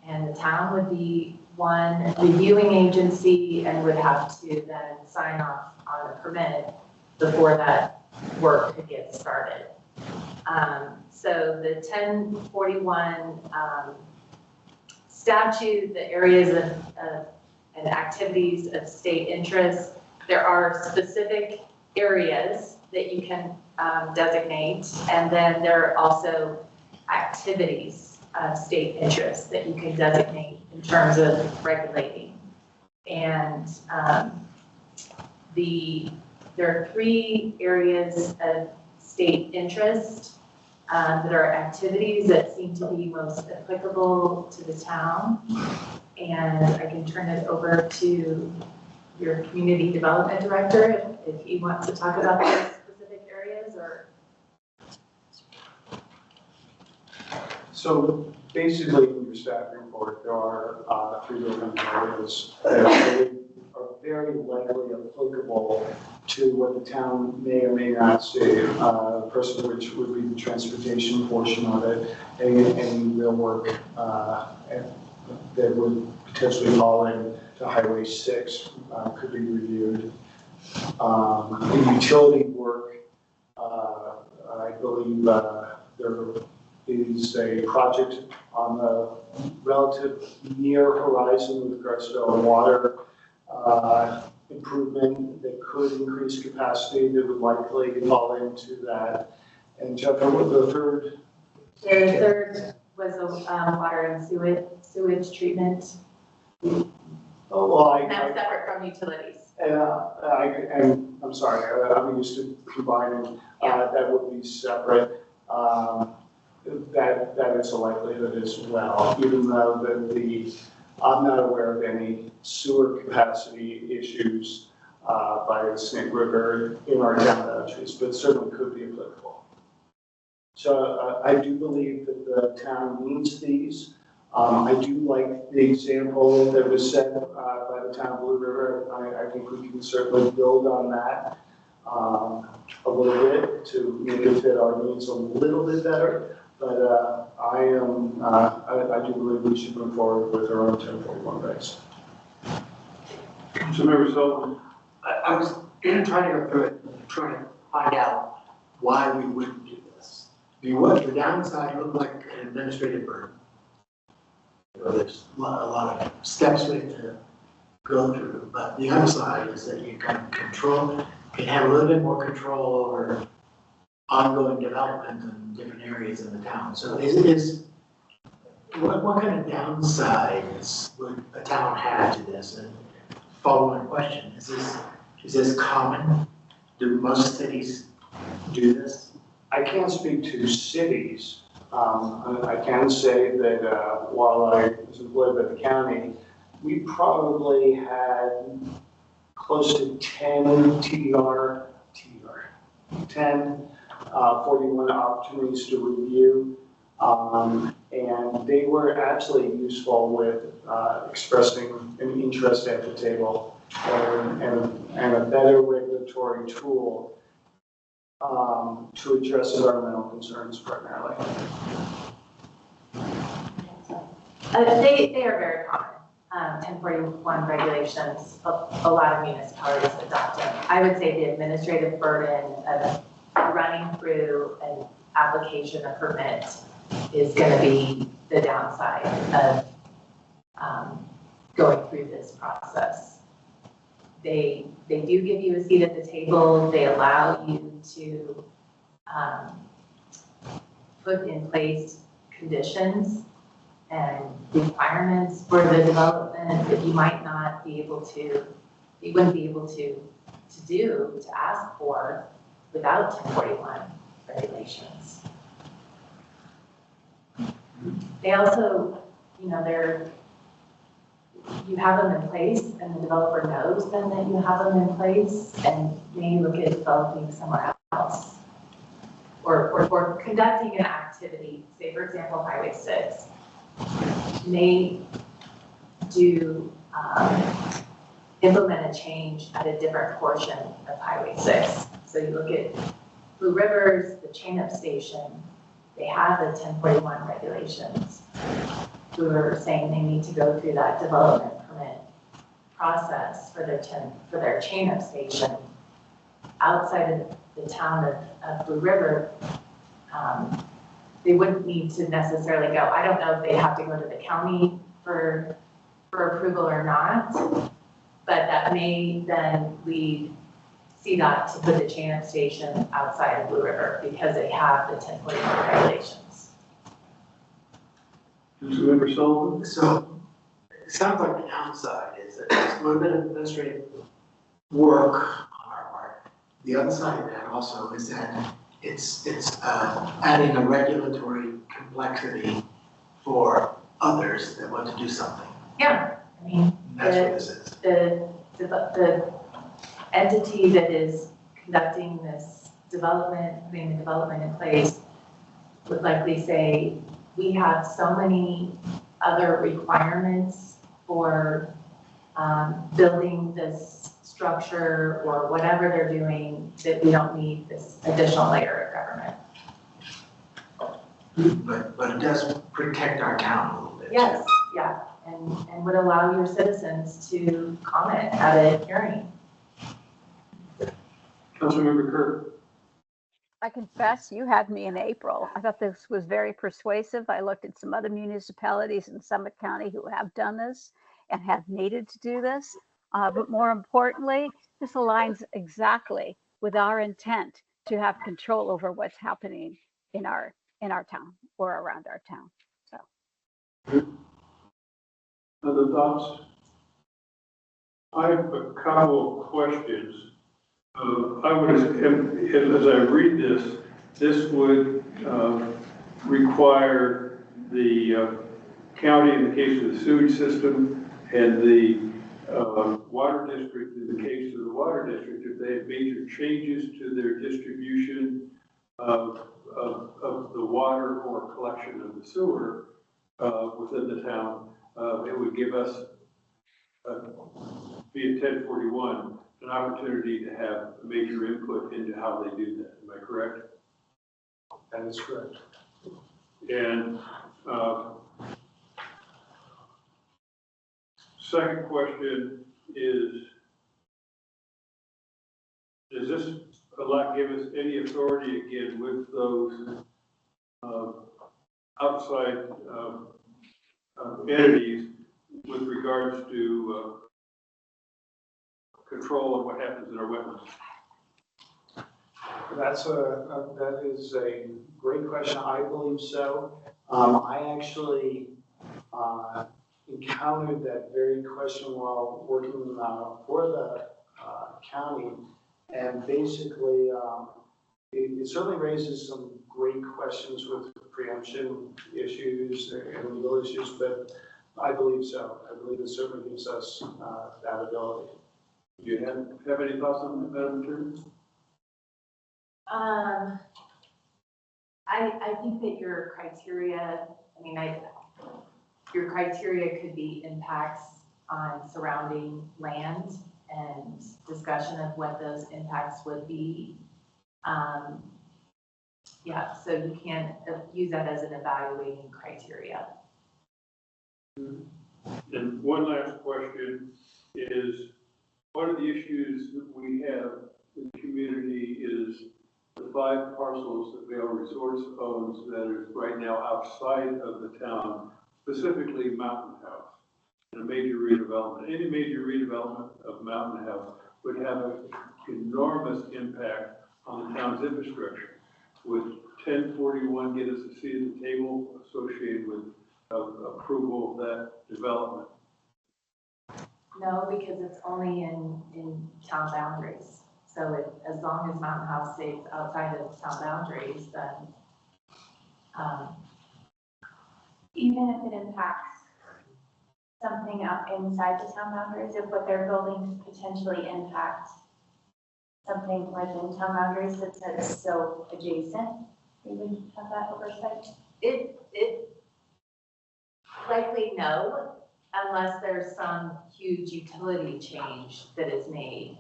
and the town would be one reviewing agency and would have to then sign off on the permit before that work could get started. So the 1041 statute, the areas of and activities of state interest, there are specific areas that you can designate, and then there are also activities of state interest that you can designate in terms of regulating. And there are 3 areas of state interest that are activities that seem to be most applicable to the town. And I can turn it over to your community development director if he wants to talk about those specific areas, or. So basically, in your staff report, there are 3 different areas that are very likely applicable to what the town may or may not see. The first of which would be the transportation portion of it, any real work that would potentially fall into Highway 6 could be reviewed. The utility work, I believe there is a project on the relative near horizon with regards to water improvement that could increase capacity that would likely fall into that. And Jeff, what was the third? The third was water and sewage treatment. Oh, well, And that's separate from utilities. And I'm sorry, I'm used to combining, that would be separate. That is a likelihood as well, even though I'm not aware of any sewer capacity issues by the Snake River in our town boundaries, but certainly could be applicable. So I do believe that the town needs these. I do like the example that was set by the town of Blue River. I think we can certainly build on that a little bit to make it fit our needs a little bit better. But I do believe we should move forward with our own 1041 base. Councilmember Sullivan. I was trying to go through it, trying to find out why we wouldn't do this. The downside looked like an administrative burden. There's a lot of steps we have to go through, but the upside is that you can have a little bit more control over ongoing development in different areas in the town. So what kind of downsides would a town have to this? And following question, is this common? Do most cities do this? I can't speak to cities. I can say that while I was employed by the county, we probably had close to 10 10 41 opportunities to review. And they were absolutely useful with expressing an interest at the table and a better regulatory tool to address environmental concerns primarily. They are very common. 1041 regulations, a lot of municipalities adopt them. I would say the administrative burden of running through an application, a permit, is going to be the downside of going through this process. They do give you a seat at the table. They allow you to put in place conditions and requirements for the development that you might not be able to, you wouldn't be able to ask for without 1041 regulations. They also, you have them in place and the developer knows then that you have them in place and may look at developing somewhere else. Or conducting an activity, say for example, Highway 6, may do, implement a change at a different portion of Highway 6. So you look at Blue Rivers, the chain-up station, they have the 1041 regulations. We were saying they need to go through that development permit process for their chain-up station outside of the town of Blue River. They wouldn't need to necessarily go. I don't know if they have to go to the county for approval or not, but that may then lead CDOT to put the chain-up station outside of Blue River because they have the 1041 regulations. Councilmember Sullivan. So it sounds like the downside is that there's a little bit of administrative work on our part. The other side of that also is that it's adding a regulatory complexity for others that want to do something. Yeah, I mean, That's what this is. the entity that is conducting this development, putting the development in place, would likely say, we have so many other requirements for building this structure or whatever they're doing that we don't need this additional layer of government. But it does protect our town a little bit. Yes, yeah, and would allow your citizens to comment at a hearing. Councilmember Kerr. I confess, you had me in April. I thought this was very persuasive. I looked at some other municipalities in Summit County who have done this and have needed to do this. But more importantly, this aligns exactly with our intent to have control over what's happening in our town or around our town. So. Other thoughts? I have a couple of questions. I would, as I read this would require the county, in the case of the sewage system, and the water district, in the case of the water district, if they have major changes to their distribution of the water or collection of the sewer within the town, it would give us, via 1041, an opportunity to have major input into how they do that. Am I correct? That is correct. And second question is, does this give us any authority again with those outside entities with regards to control of what happens in our wetlands? That is a great question. I believe so. I actually encountered that very question while working for the county, and basically it certainly raises some great questions with preemption issues and legal issues, but I believe so. I believe it certainly gives us that ability. Do you have any thoughts on that, Madam Chair? I think that your criteria, your criteria could be impacts on surrounding land and discussion of what those impacts would be. Yeah, so you can use that as an evaluating criteria. And one last question is, one of the issues that we have in the community is the 5 parcels that Vail Resorts owns that are right now outside of the town, specifically Mountain House, and a major redevelopment. Any major redevelopment of Mountain House would have an enormous impact on the town's infrastructure. Would 1041 get us a seat at the table associated with approval of that development? No, because it's only in town boundaries. So as long as Mountain House stays outside of town boundaries, then Even if it impacts something up inside the town boundaries, if what they're building could potentially impact something within town boundaries that's so adjacent, we would have that oversight? it likely no, unless there's some huge utility change that is made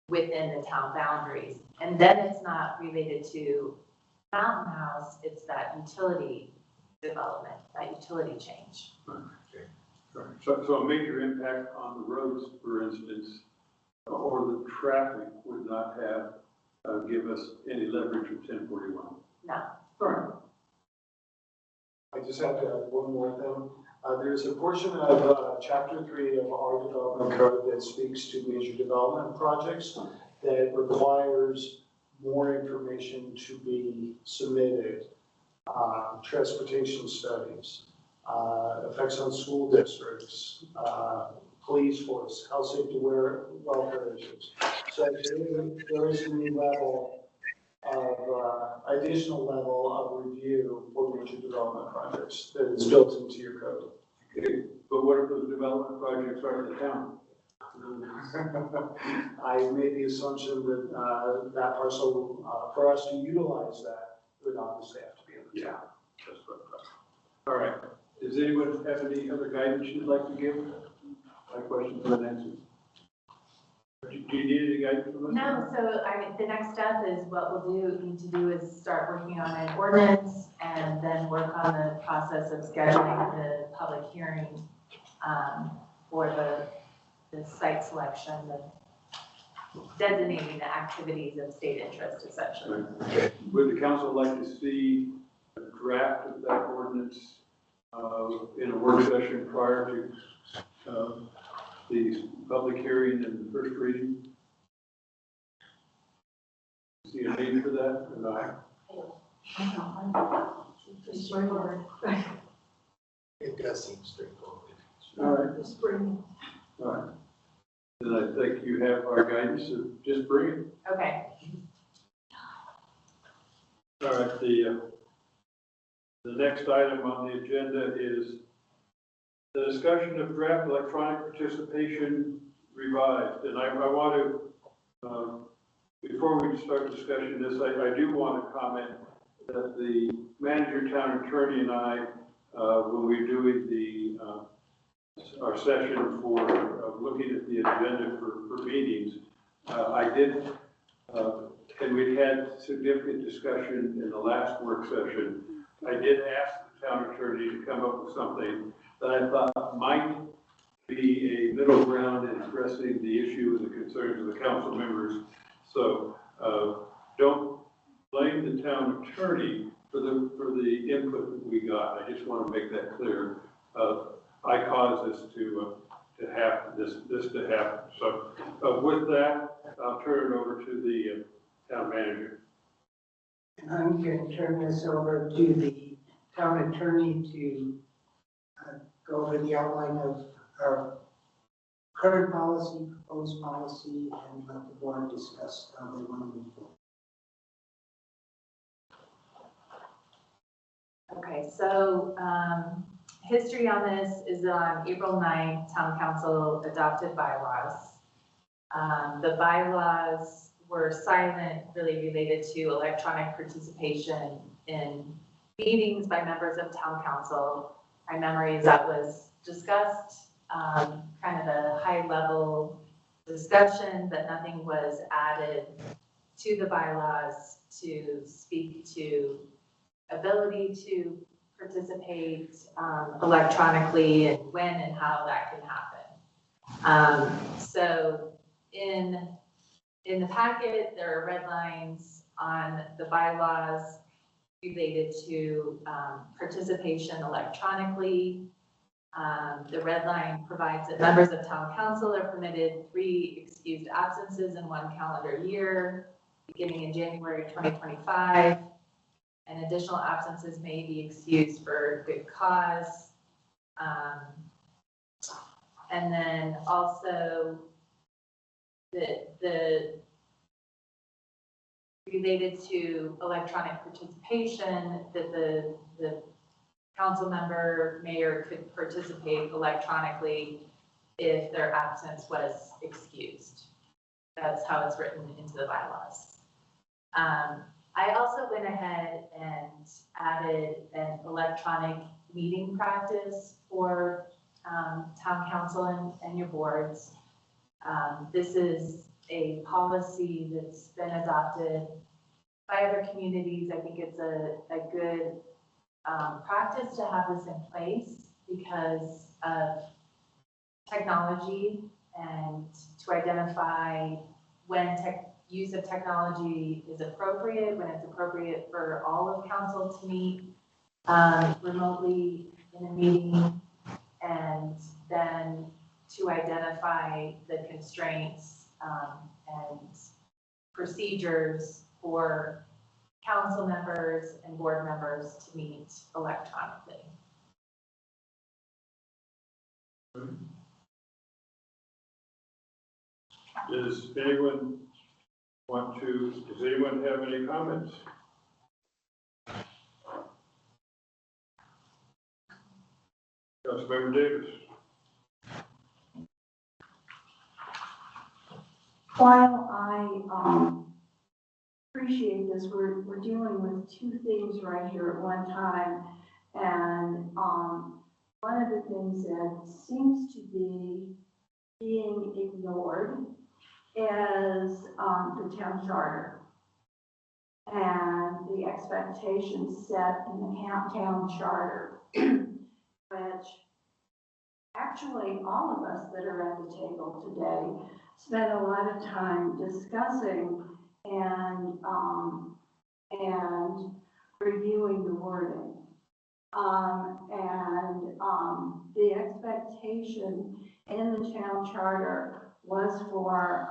within the town boundaries. And then it's not related to Mountain House, it's that utility development, that utility change. So a major impact on the roads, for instance, or the traffic would not have give us any leverage with 1041. No. Sure. I just have to add one more thing. There's a portion of Chapter 3 of our development code that speaks to major development projects that requires more information to be submitted. Transportation studies, effects on school districts, police force, health, safety, welfare issues. So there is a new level of additional level of review for major development projects that is built into your code. Okay, but what if those development projects are in the town? I made the assumption that that parcel, for us to utilize that, would obviously have to be in the town. That's what I thought. All right. Does anyone have any other guidance you'd like to give? My questions have been answered. Do you need any guidance from us? No, so the next step is what need to do is start working on an ordinance and then work on the process of scheduling the public hearing for the site selection, designating the activities of state interest, essentially. Would the council like to see a draft of that ordinance in a work session prior to the public hearing and the first reading? See a need for that or not? It does seem straightforward. All right, The spring. all right. Then I think you have our guidance, so just bring it. Okay. All right, the next item on the agenda is the discussion of draft electronic participation revised. And I want to, before we start discussing this, I do want to comment that the manager, town attorney, and I, when we're doing our session for looking at the agenda for meetings, I did, and we had significant discussion in the last work session. I did ask the town attorney to come up with something that I thought might be a middle ground in addressing the issue and the concerns of the council members. So don't blame the town attorney for the input that we got. I just want to make that clear. I caused this to happen, this to happen. So with that, I'll turn it over to the town manager. And I'm going to turn this over to the town attorney to go over the outline of our current policy, proposed policy, and let the board discuss how they want to move forward. Okay, so history on this is on April 9th, Town Council adopted bylaws. The bylaws were silent, really related to electronic participation in meetings by members of Town Council. My memory is that was discussed, kind of a high-level discussion, but nothing was added to the bylaws to speak to ability to participate electronically and when and how that can happen. So in the packet, there are red lines on the bylaws related to participation electronically. The red line provides that members of town council are permitted 3 excused absences in 1 calendar year, beginning in January 2025. And additional absences may be excused for good cause. And then also the related to electronic participation, that the council member, mayor could participate electronically if their absence was excused. That's how it's written into the bylaws. I also went ahead and added an electronic meeting practice for town council and your boards. This is a policy that's been adopted by other communities. I think it's a good practice to have this in place because of technology and to identify when use of technology is appropriate, when it's appropriate for all of council to meet remotely in a meeting, and then to identify the constraints and procedures for council members and board members to meet electronically. Does anyone have any comments? Councilmember Davis. While I appreciate this, we're dealing with 2 things right here at one time. And one of the things that seems to be being ignored is the town charter and the expectations set in the town charter, which actually all of us that are at the table today spent a lot of time discussing and reviewing the wording. The expectation in the town charter was for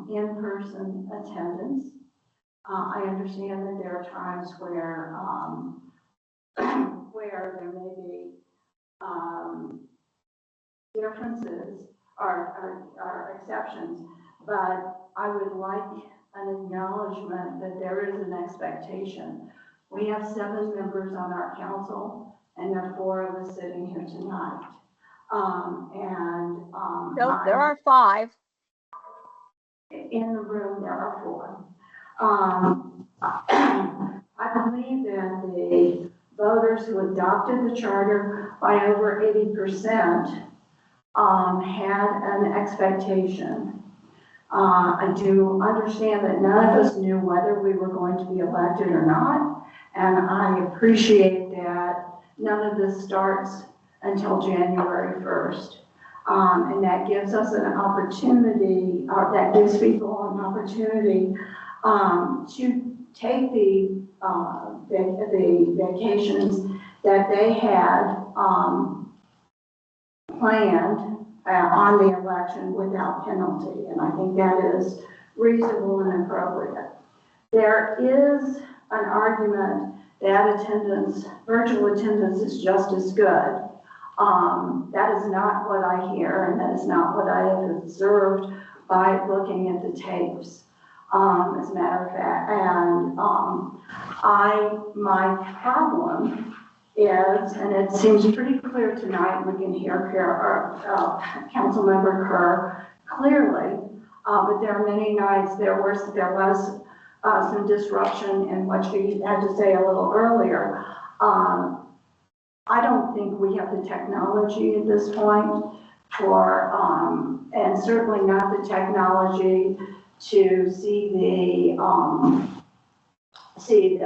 in-person attendance. I understand that there are times where, where there may be differences or exceptions, but I would like an acknowledgement that there is an expectation. We have 7 members on our council, and there are 4 of us sitting here tonight. No, there are 5. In the room, there are 4. I believe that the voters who adopted the charter by over 80% had an expectation. I do understand that none of us knew whether we were going to be elected or not, and I appreciate that none of this starts until January 1st. And that gives us an opportunity, or that gives people an opportunity to take the vacations that they had planned on the election without penalty. And I think that is reasonable and appropriate. There is an argument that attendance, virtual attendance, is just as good. That is not what I hear, and that is not what I have observed by looking at the tapes, as a matter of fact. And my problem is, and it seems pretty clear tonight, we can hear Councilmember Kerr clearly, but there are many nights there was some disruption in what she had to say a little earlier. I don't think we have the technology at this point for, and certainly not the technology to see the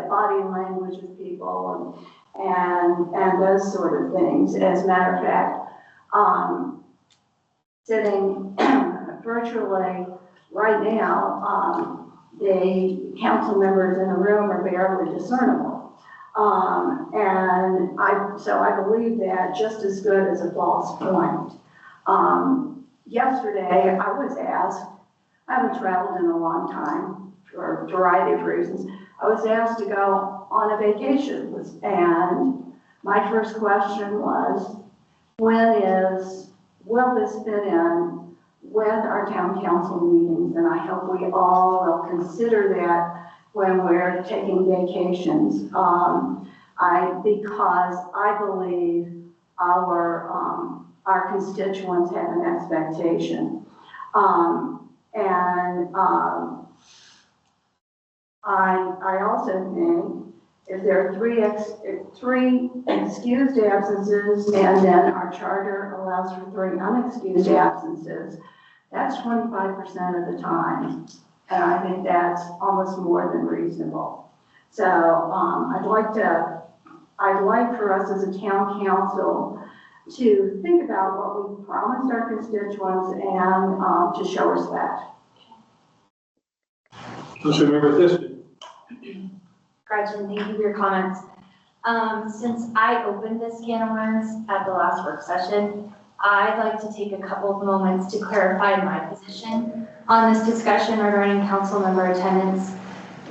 body language of people and those sort of things. As a matter of fact, sitting virtually right now, the council members in the room are barely discernible. So I believe that just as good as a false point. Yesterday, I was asked, I haven't traveled in a long time for a variety of reasons. I was asked to go on a vacation, and my first question was, will this fit in with our town council meetings? And I hope we all will consider that when we're taking vacations. Because I believe our constituents have an expectation. I also think if there are three excused absences and then our charter allows for 3 unexcused absences, that's 25% of the time. And I think that's almost more than reasonable. So I'd like for us as a town council to think about what we promised our constituents and to show respect. Councilmember Thiston. Gretchen, thank you for your comments. Since I opened this can of worms at the last work session, I'd like to take a couple of moments to clarify my position on this discussion regarding council member attendance.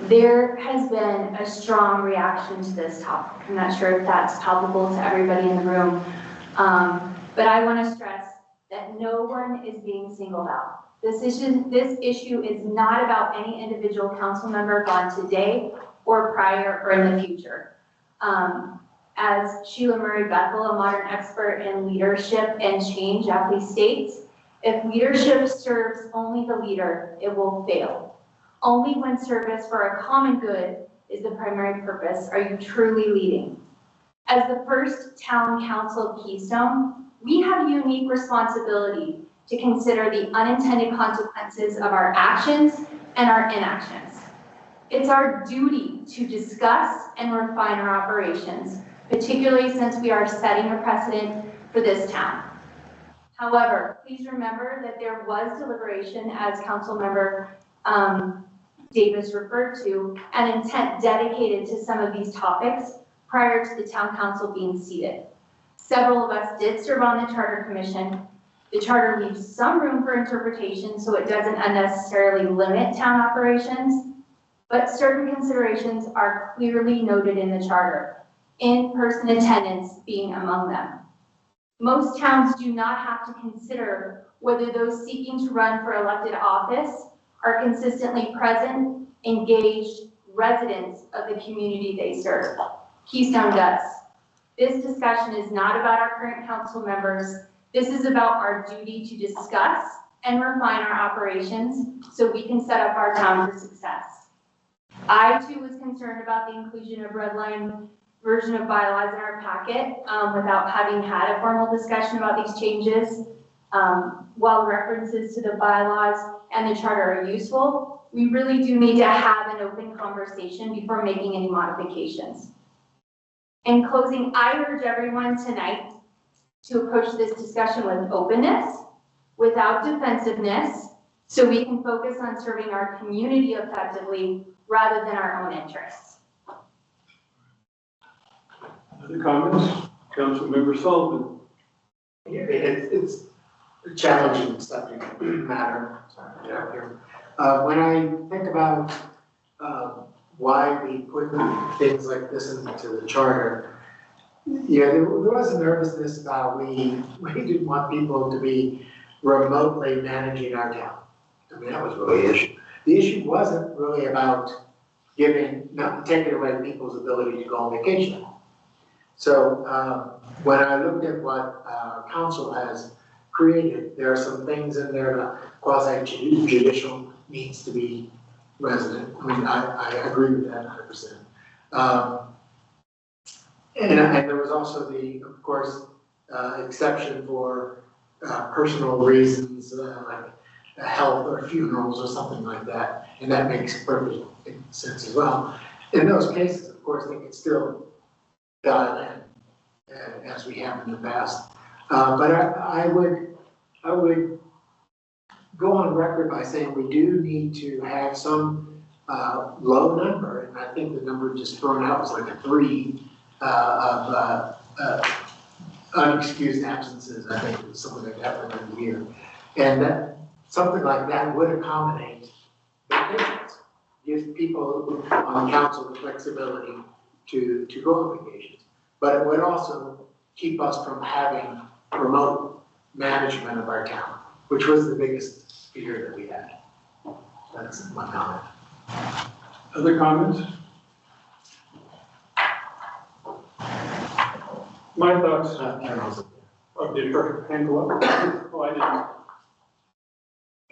There has been a strong reaction to this topic. I'm not sure if that's palpable to everybody in the room, but I want to stress that no one is being singled out. This issue is not about any individual council member gone today or prior or in the future. As Sheila Murray Bethel, a modern expert in leadership and change, aptly states, if leadership serves only the leader, it will fail. Only when service for a common good is the primary purpose are you truly leading. As the first town council of Keystone, we have a unique responsibility to consider the unintended consequences of our actions and our inactions. It's our duty to discuss and refine our operations, particularly since we are setting a precedent for this town. However, please remember that there was deliberation, as Councilmember Davis referred to, an intent dedicated to some of these topics prior to the town council being seated. Several of us did serve on the Charter Commission, The charter leaves some room for interpretation, so it doesn't unnecessarily limit town operations, but certain considerations are clearly noted in the charter, in-person attendance being among them. Most towns do not have to consider whether those seeking to run for elected office are consistently present, engaged residents of the community they serve. Keystone does. This discussion is not about our current council members. This is about our duty to discuss and refine our operations so we can set up our town for success. I too was concerned about the inclusion of red line version of bylaws in our packet without having had a formal discussion about these changes. While references to the bylaws and the charter are useful, we really do need to have an open conversation before making any modifications. In closing, I urge everyone tonight to approach this discussion with openness, without defensiveness, so we can focus on serving our community effectively rather than our own interests. Other comments? Councilmember Sullivan. Yeah, it's a challenging subject matter. Sorry, yeah, here. When I think about why we put things like this into the charter, yeah, there was a nervousness about we didn't want people to be remotely managing our town. I mean, that was really the issue. The issue wasn't really about not taking away people's ability to go on vacation. So when I looked at what council has created, there are some things in there that quasi-judicial needs to be resident. I mean, I agree with that 100%. And there was also of course, exception for personal reasons like health or funerals or something like that, and that makes perfect sense as well. In those cases, of course, they can still dial in, as we have in the past. But I would go on record by saying we do need to have some low number, and I think the number just thrown out was like a 3 of unexcused absences. I think it was something like that for the year, and that something like that would accommodate vacations, give people on council the flexibility to go on vacations, but it would also keep us from having remote management of our town, which was the biggest fear that we had. That's my comment. Other comments? My thoughts. Oh, did your hand go up? Oh, I didn't.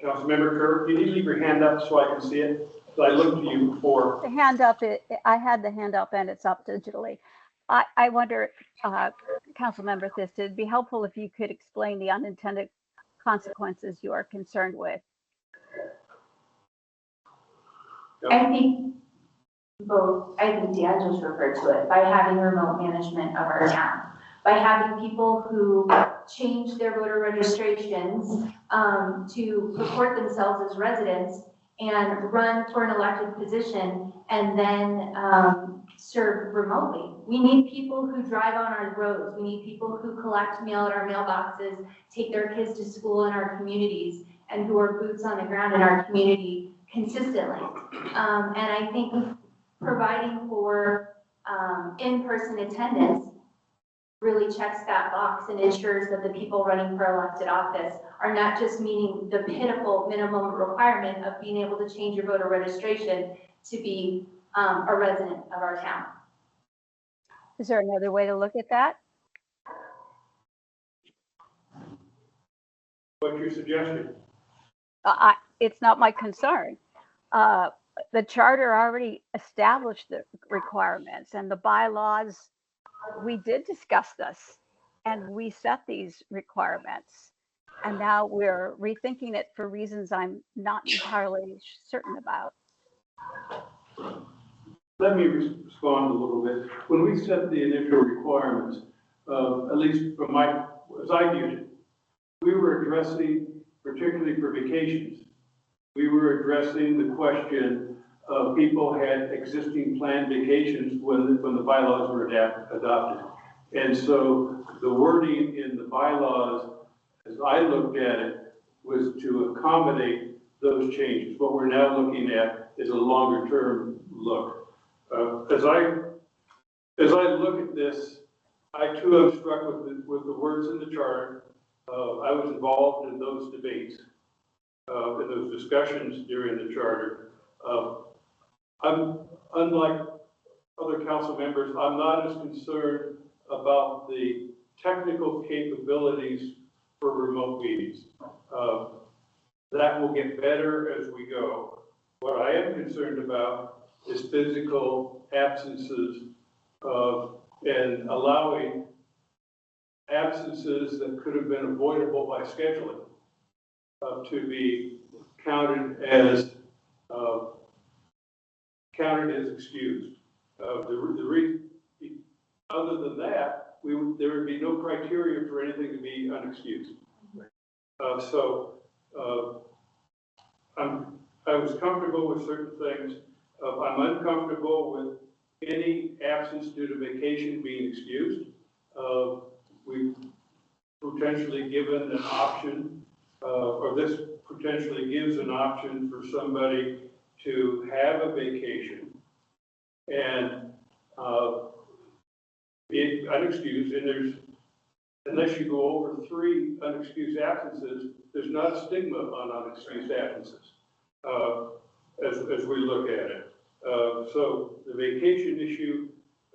Councilmember Kerr, can you leave your hand up so I can see it? So I looked to you before. The hand up, I had the hand up and it's up digitally. I wonder, Councilmember Thist, it'd be helpful if you could explain the unintended consequences you are concerned with. I think Dan just referred to it, by having remote management of our town, by having people who change their voter registrations to report themselves as residents and run for an elected position and then serve remotely. We need people who drive on our roads. We need people who collect mail at our mailboxes, take their kids to school in our communities, and who are boots on the ground in our community consistently. And I think providing for in-person attendance really checks that box and ensures that the people running for elected office are not just meeting the pitiful minimum requirement of being able to change your voter registration to be a resident of our town. Is there another way to look at that? What's your suggestion? It's not my concern. The charter already established the requirements, and the bylaws, we did discuss this and we set these requirements, and now we're rethinking it for reasons I'm not entirely certain about. Let me respond a little bit. When we set the initial requirements, at least from as I viewed it, we were addressing, particularly for vacations, we were addressing the question of people had existing planned vacations when the bylaws were adopted. And so the wording in the bylaws as I looked at it, was to accommodate those changes. What we're now looking at is a longer-term look. As I look at this, I too am struck with the words in the charter. I was involved in those debates, in those discussions during the charter. I'm, unlike other council members, I'm not as concerned about the technical capabilities for remote meetings. That will get better as we go. What I am concerned about is physical absences and allowing absences that could have been avoidable by scheduling to be counted as excused. Other than that, there would be no criteria for anything to be unexcused. I was comfortable with certain things. I'm uncomfortable with any absence due to vacation being excused. We've potentially given an option, or this potentially gives an option for somebody to have a vacation and be unexcused, and unless you go over 3 unexcused absences, there's not a stigma on unexcused absences, as we look at it. So the vacation issue,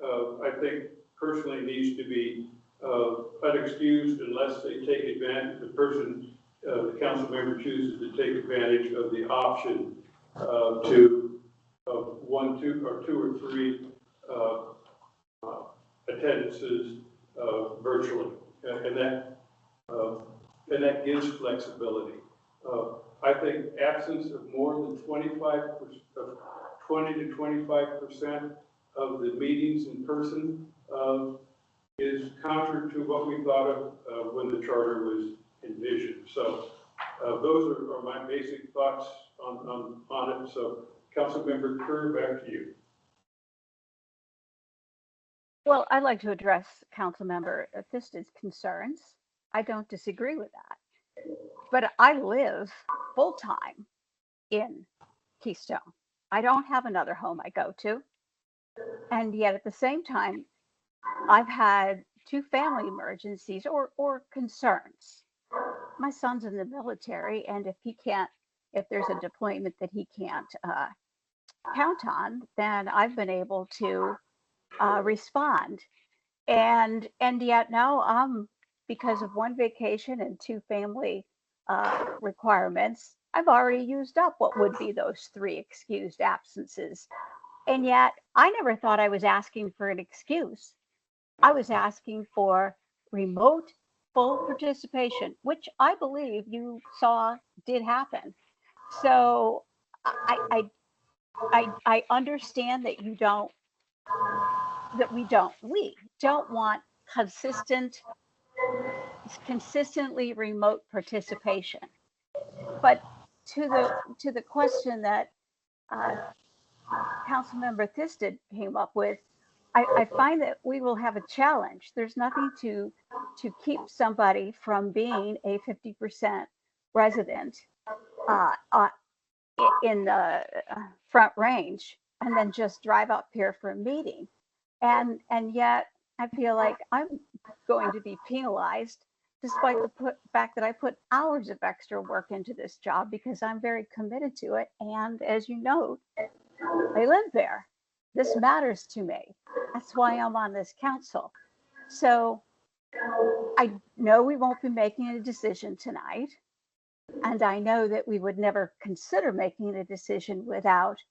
I think personally needs to be unexcused unless they take advantage, the council member chooses to take advantage of the option to 1, 2, or 2 or 3 attendances virtually, and that gives flexibility. I think absence of more than 20 to 25% of the meetings in person is counter to what we thought of when the charter was envisioned. So those are my basic thoughts on it. So Councilmember Kerr, back to you. Well, I'd like to address Councilmember Thista's concerns. I don't disagree with that. But I live full-time in Keystone. I don't have another home I go to. And yet at the same time, I've had 2 family emergencies or concerns. My son's in the military, and if there's a deployment that he can't count on, then I've been able to respond. And yet now, because of 1 vacation and 2 family requirements, I've already used up what would be those 3 excused absences. And yet I never thought I was asking for an excuse. I was asking for remote full participation, which I believe you saw did happen. So I understand that we don't want consistently remote participation. But to the question that Councilmember Thisted came up with, I find that we will have a challenge. There's nothing to keep somebody from being a 50% resident in the Front Range and then just drive up here for a meeting. And yet I feel like I'm going to be penalized despite the fact that I put hours of extra work into this job because I'm very committed to it. And as you know, I live there. This matters to me. That's why I'm on this council. So I know we won't be making a decision tonight. And I know that we would never consider making a decision without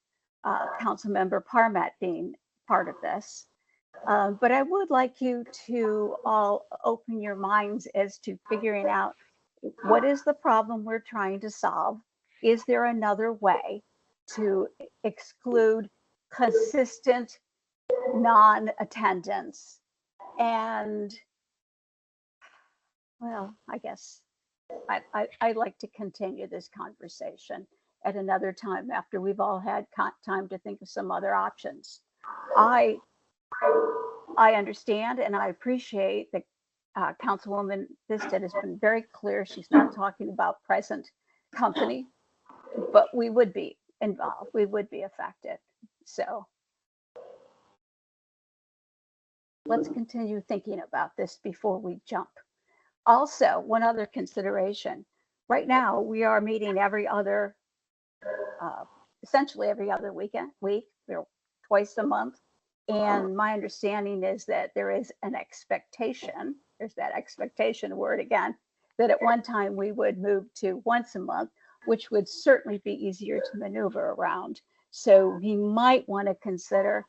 Councilmember Parmet being part of this. But I would like you to all open your minds as to figuring out what is the problem we're trying to solve. Is there another way to exclude consistent non-attendance? And, well, I guess I'd like to continue this conversation at another time after we've all had time to think of some other options. I understand and I appreciate that Councilwoman Bistet has been very clear. She's not talking about present company, but we would be involved. We would be affected. So let's continue thinking about this before we jump. Also, one other consideration. Right now, we are meeting every other, essentially every other week, twice a month. And my understanding is that there is an expectation, there's that expectation word again, that at one time we would move to once a month, which would certainly be easier to maneuver around. So we might want to consider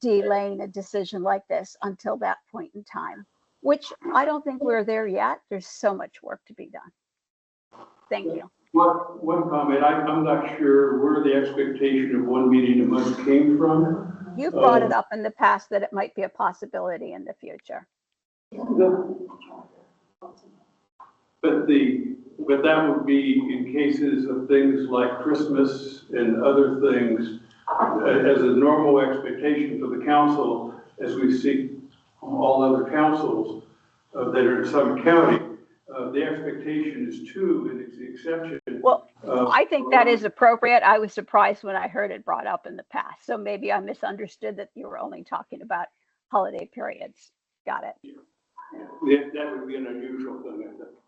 delaying a decision like this until that point in time, which I don't think we're there yet. There's so much work to be done. Thank you. One comment, I'm not sure where the expectation of one meeting a month came from. You brought it up in the past that it might be a possibility in the future. But that would be in cases of things like Christmas and other things, as a normal expectation for the council, as we see from all other councils that are in some county. The expectation is two, and it's the exception. Well, I think that is appropriate. I was surprised when I heard it brought up in the past. So maybe I misunderstood that you were only talking about holiday periods. Got it. Yeah, that would be an unusual thing, I think.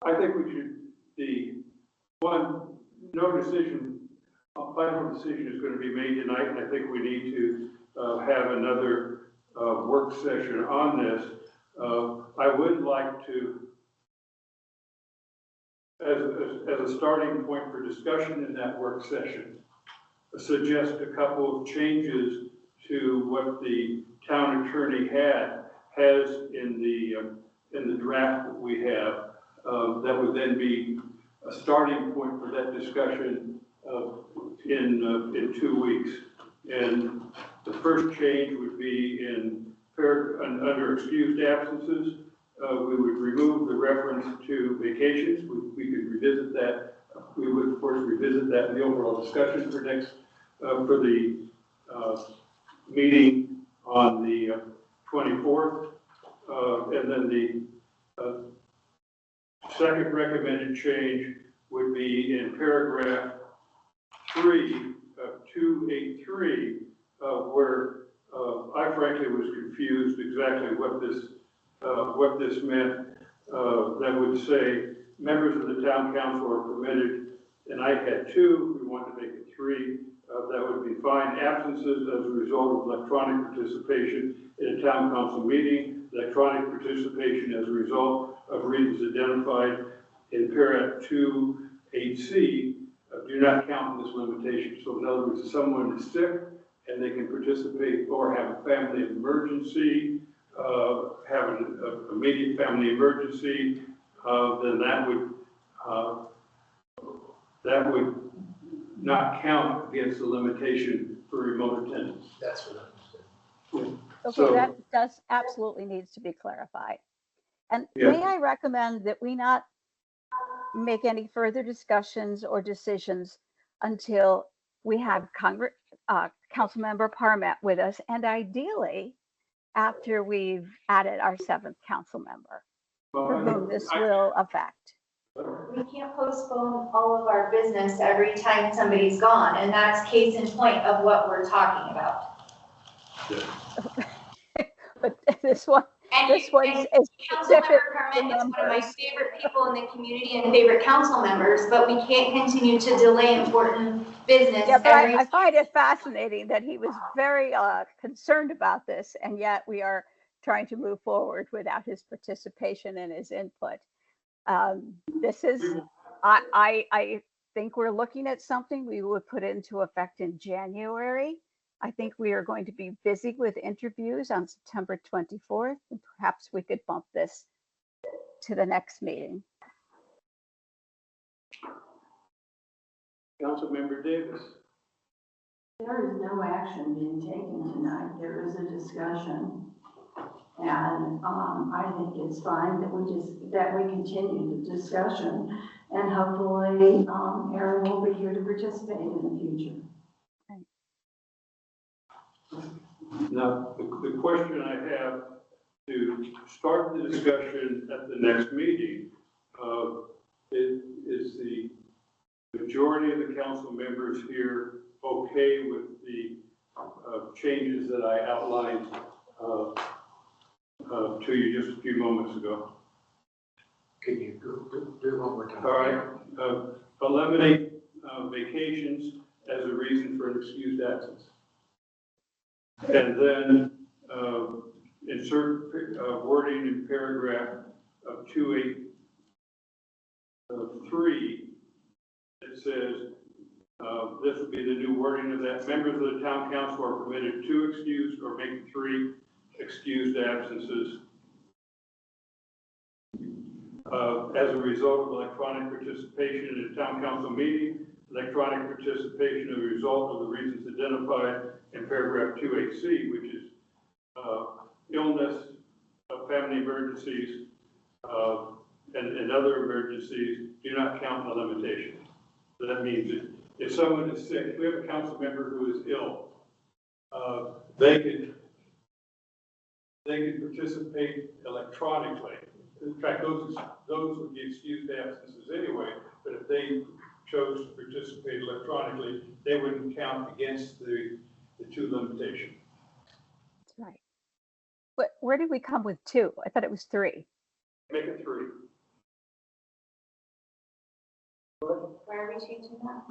I think we should, no decision, a final decision is going to be made tonight, and I think we need to have another work session on this. I would like to, as a starting point for discussion in that work session, suggest a couple of changes to what the town attorney has in the draft that we have. That would then be a starting point for that discussion in 2 weeks. And the first change would be under excused absences. We would remove the reference to vacations. We could revisit that. We would, of course, revisit that in the overall discussion for the meeting on the 24th. And then the second recommended change would be in paragraph 3 of 283, where I frankly was confused exactly what this meant. That would say members of the town council are permitted, and I had 2, we wanted to make it 3. That would be fine. Absences as a result of electronic participation in a town council meeting, electronic participation as a result of reasons identified in para 2(8)(c) do not count in this limitation. So in other words, if someone is sick and they can participate or have a family emergency, have an immediate family emergency, then that would not count against the limitation for remote attendance. That's what I understood. Okay, So, that does absolutely needs to be clarified. And Yeah. may I recommend that we not make any further discussions or decisions until we have Councilmember Parmet with us, and ideally after we've added our 7th council member, for whom this will affect. We can't postpone all of our business every time somebody's gone, and that's case in point of what we're talking about. But this one is Councilmember specific Parmet is one of my members. favorite people in the community and favorite council members, but we can't continue to delay important business Yeah, but every. I find it fascinating that he was very concerned about this, and yet we are trying to move forward without his participation and his input. This is, I think we're looking at something we would put into effect in January. I think we are going to be busy with interviews on September 24th, and perhaps we could bump this to the next meeting. Councilmember Davis. There is no action being taken tonight. There is a discussion. And I think it's fine that we continue the discussion, and hopefully Aaron will be here to participate in the future. Now, the question I have to start the discussion at the next meeting, is the majority of the council members here okay with the changes that I outlined to you just a few moments ago? Can you do it one more time? All right, eliminate vacations as a reason for an excused absence. And then insert wording in paragraph 283 that says, this would be the new wording of that. Members of the town council are permitted 2 excused or make 3 excused absences as a result of electronic participation in a town council meeting, electronic participation as a result of the reasons identified in paragraph 28C, which is illness, family emergencies, and other emergencies do not count in the limitation. So that means if someone is sick, if we have a council member who is ill, they could participate electronically. In fact, those would be excused absences anyway, but if they chose to participate electronically, they wouldn't count against the 2 limitation. That's right. But where did we come with 2? I thought it was 3. Make it 3. Why are we changing that?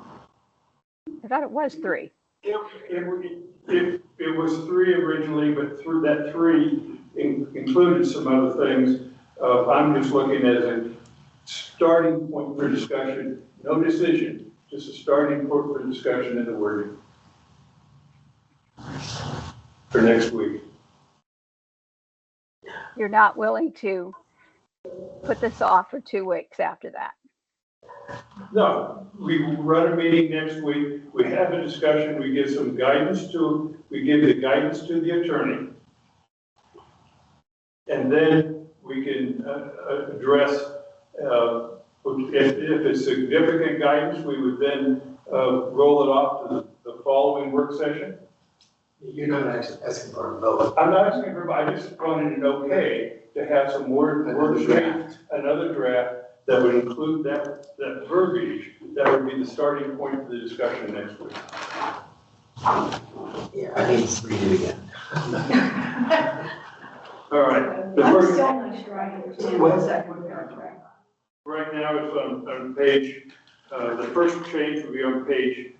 I thought it was 3. It was 3 originally, but through that 3 included some other things. I'm just looking at a starting point for discussion, no decision, just a starting point for discussion in the wording for next week. You're not willing to put this off for 2 weeks after that. No, we run a meeting next week, we have a discussion, we give some guidance we give the guidance to the attorney. And then we can address, if it's significant guidance, we would then roll it off to the following work session. You're not actually asking for a vote. I'm not asking for, I just wanted an okay to have some another draft that would include that verbiage, that would be the starting point for the discussion next week. Yeah, I need to read it again. All right. The I'm first, still not sure I understand What? the second paragraph. right now it's on page, the first change will be on page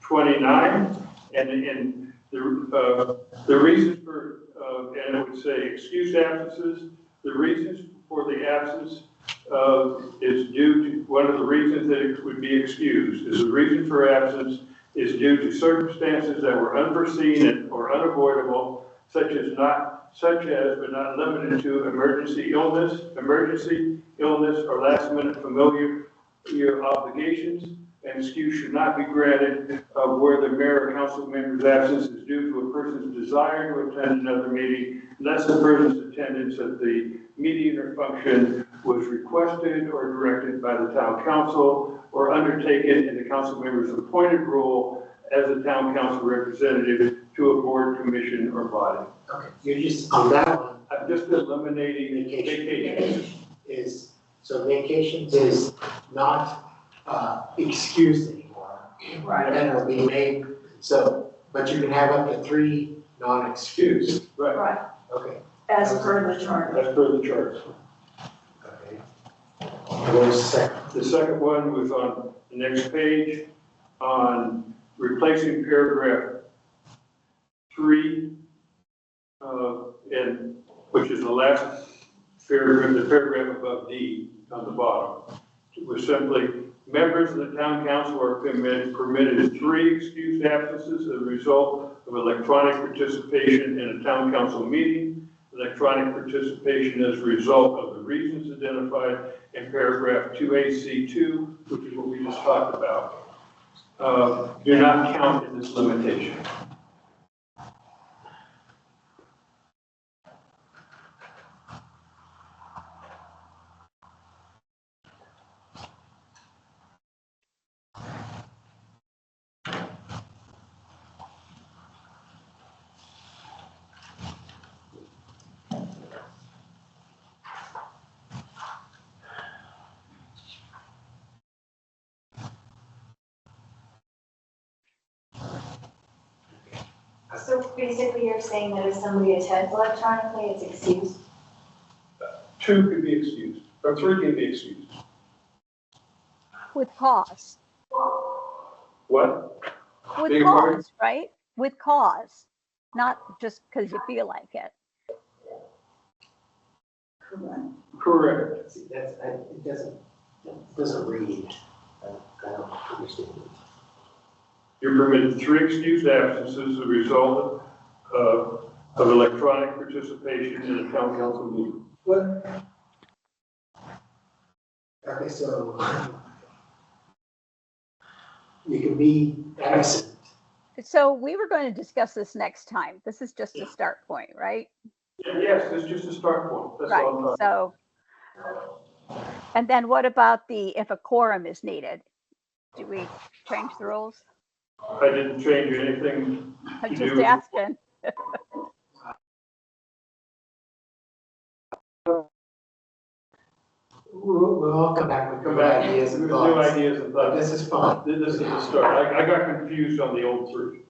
29, and the reasons for, and it would say excused absences, the reasons for the absence is due to, one of the reasons that it would be excused is the reason for absence is due to circumstances that were unforeseen or unavoidable, such as but not limited to emergency illness, or last minute familiar obligations. And excuse should not be granted where the mayor or council member's absence is due to a person's desire to attend another meeting, unless the person's attendance at the meeting or function was requested or directed by the town council or undertaken in the council member's appointed role as a town council representative to a board, commission, or body. Okay, you're just, on that one, I'm just eliminating vacations. So vacations is not excused anymore. Right. And it'll be made, so, but you can have up to 3 non-excused. Right, Right, Okay. as per the charter. that's per the chart. Okay. What was the second? The second one was on the next page on replacing paragraph 3, and which is the last paragraph, the paragraph above D on the bottom. It was simply, members of the town council are permitted 3 excused absences as a result of electronic participation in a town council meeting, electronic participation as a result of the reasons identified in paragraph 2AC2, which is what we just talked about. Do not count in this limitation. So basically you're saying that if somebody attends electronically, it's excused? 2 can be excused, or 3 can be excused. With cause, What? with Beg your pardon? cause, right? With cause, not just because you feel like it. Correct. See, it doesn't read. I don't understand it. You're permitted 3 excused absences as a result of electronic participation in a town council meeting. What? Okay, so you can be absent. So we were going to discuss this next time. This is just a start point, right? Yes, it's just a start point. That's all I'm Right, talking so, and then what about if a quorum is needed? Do we change the rules? I didn't change anything I'm to just do. asking. We'll all come back with Come new back ideas with and new thoughts. ideas and But thoughts. this is fun. This is the start. I got confused on the old 3.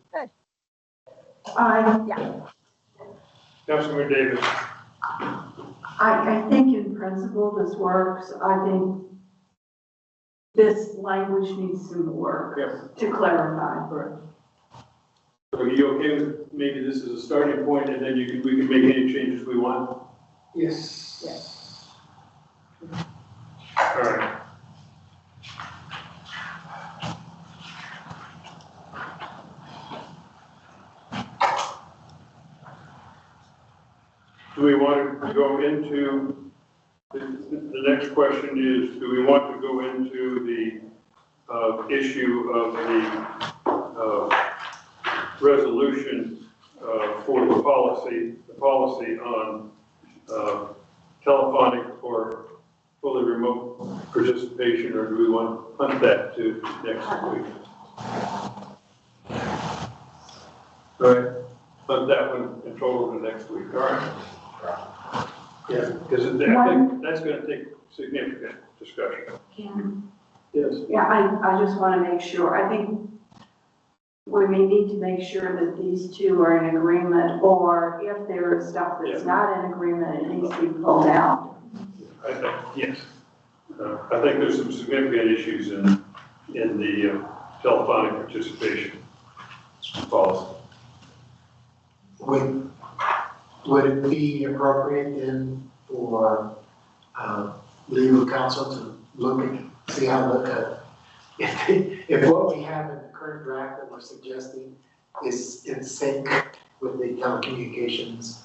Councilmember Davis. I think in principle this works. I think this language needs some work Yes. to clarify. So are you okay with maybe this is a starting point and then we can make any changes we want? Yes. All right. Do we want to go into, the next question is, do we want to go into the issue of the resolution for the policy on telephonic or fully remote participation, or do we want to punt that to next week? All right, punt that one in total to next week, all right? Yeah, because I think that's going to take significant discussion. Yes. Yeah, I just want to make sure. I think we may need to make sure that these two are in agreement, or if there is stuff that's not in agreement, it needs to be pulled out. I think, yes. I think there's some significant issues in the telephonic participation policy. Would it be appropriate then for legal counsel to see how to look at, if what we have in the current draft that we're suggesting is in sync with the telecommunications?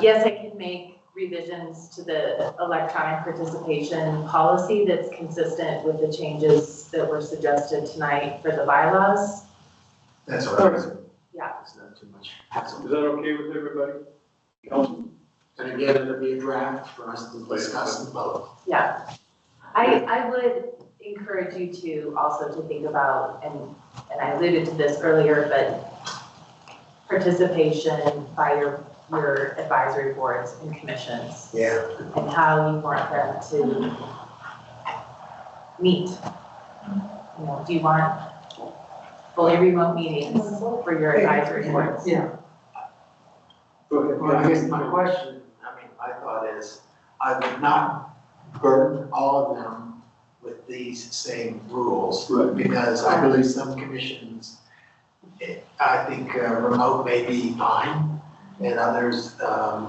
Yes, I can make revisions to the electronic participation policy that's consistent with the changes that were suggested tonight for the bylaws. That's what I was. Yeah. It's not too much Is hassle. that okay with everybody? Council? And again, it'll be a draft for us to discuss and vote. Yeah. I would encourage you to also to think about, and I alluded to this earlier, but participation by your advisory boards and commissions. Yeah. And how you want them to meet. You know, do you want fully remote meetings for your advisory boards? Yeah. Go ahead. Well, I guess my question, my thought is, I would not burden all of them with these same rules. Right. Because I believe some commissions, I think remote may be fine, and others,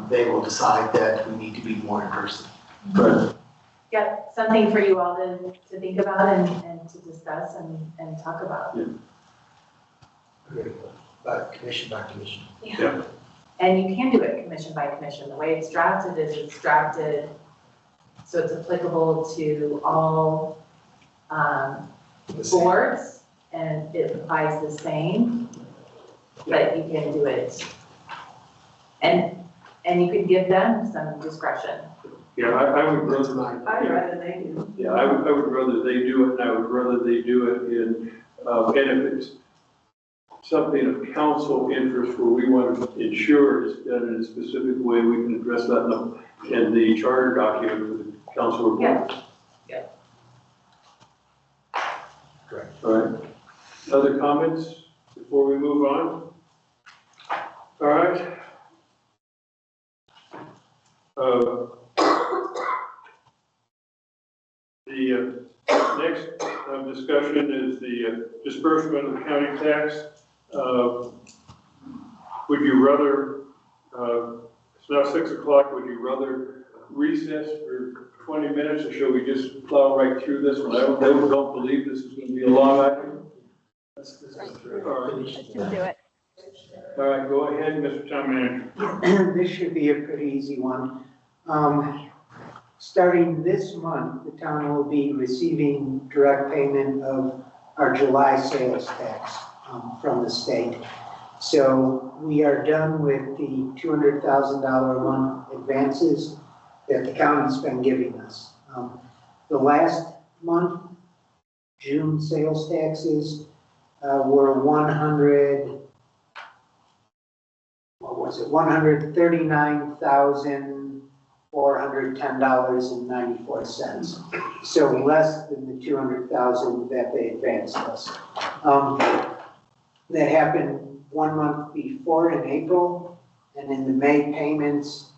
they will decide that we need to be more in person. Right. Yeah, something for you all to think about and to discuss and talk about. But commission by commission. Yeah. And you can do it commission by commission. The way it's drafted is it's drafted so it's applicable to all boards and it applies the same, but you can do it. And you can give them some discretion. Yeah, I would That's rather, my. I'd rather they do. yeah, I would rather they do it, and I would rather they do it in, and if it's something of council interest where we want to ensure it's done in a specific way, we can address that in the charter document for the council report. Yeah. Correct. All right. Other comments before we move on? All right. The next discussion is the disbursement of the county tax. Would you rather, it's now 6 o'clock, would you rather recess for 20 minutes, or shall we just plow right through this one? I don't believe this is going to be a long item. Let's just do it. All right, go ahead, Mr. Town Manager. This should be a pretty easy one. Starting this month, the town will be receiving direct payment of our July sales tax from the state. So we are done with the $200,000 a month advances that the county's been giving us. The last month, June sales taxes were $139,410.94. So less than the $200,000 that they advanced us. That happened 1 month before in April, and in the May payments,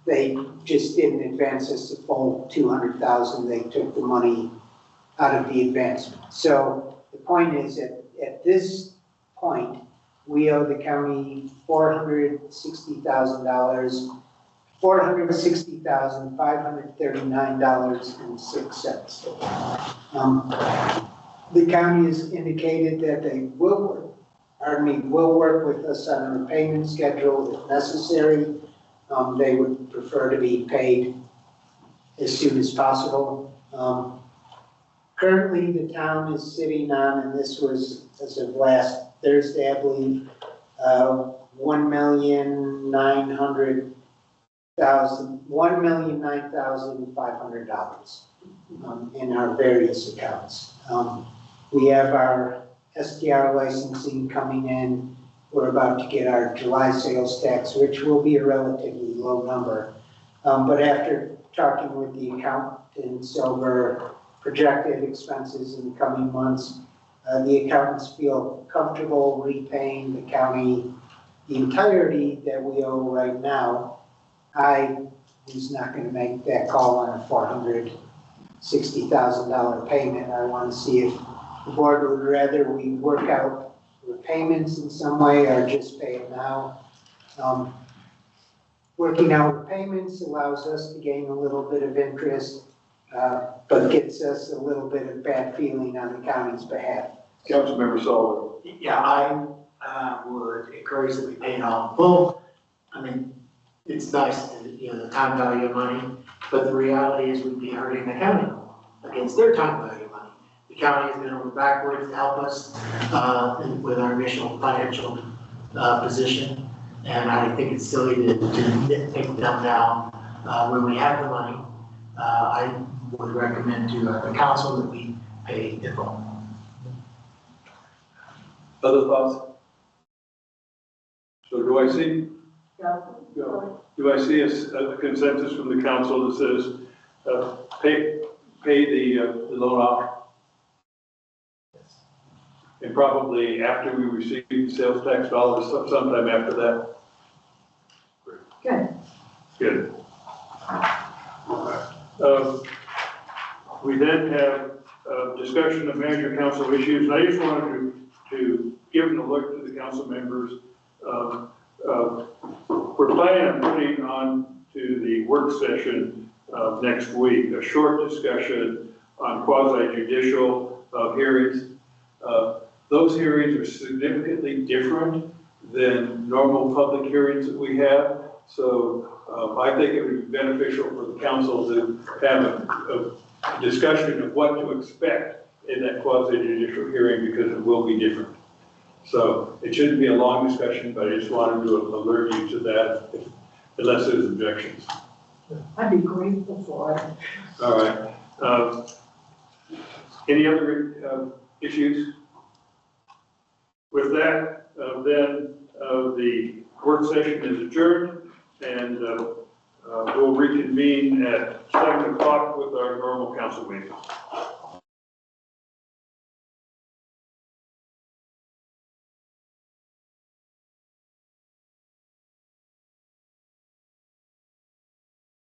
they just didn't advance us the full $200,000. They took the money out of the advancement. So the point is that at this point, we owe the county $460,539.06. The county has indicated that they will work with us on a repayment schedule if necessary. They would prefer to be paid as soon as possible. Currently, the town is sitting on, and this was as of last Thursday, I believe, $1,009,500 in our various accounts. We have our SDR licensing coming in. We're about to get our July sales tax, which will be a relatively low number. But after talking with the accountants over projected expenses in the coming months, the accountants feel comfortable repaying the county the entirety that we owe right now. I was not going to make that call on a $460,000 payment. I want to see if the board would rather we work out repayments in some way or just pay it now. Working out repayments allows us to gain a little bit of interest, but gets us a little bit of bad feeling on the county's behalf. Councilmember Sullivan. Yeah, I would encourage that we pay it all in full. I mean, it's nice to, the time value of money, but the reality is we'd be hurting the county against their time value of money. The county has been over backwards to help us with our initial financial position, and I think it's silly to nitpick them now when we have the money. I would recommend to the council that we pay it all. Other thoughts? So do I see a consensus from the council that says pay the loan off? And probably after we receive the sales tax dollars, sometime after that? Good. We then have discussion of manager council issues, and I just wanted to give an alert to the council members. We're planning on putting on to the work session next week a short discussion on quasi-judicial hearings. Those hearings are significantly different than normal public hearings that we have. So I think it would be beneficial for the council to have a discussion of what to expect in that quasi-judicial hearing, because it will be different. So it shouldn't be a long discussion, but I just wanted to alert you to that, unless there's objections. I'd be grateful for it. All right. Any other issues? With that, then the work session is adjourned, and we'll reconvene at 7 o'clock with our normal council meeting.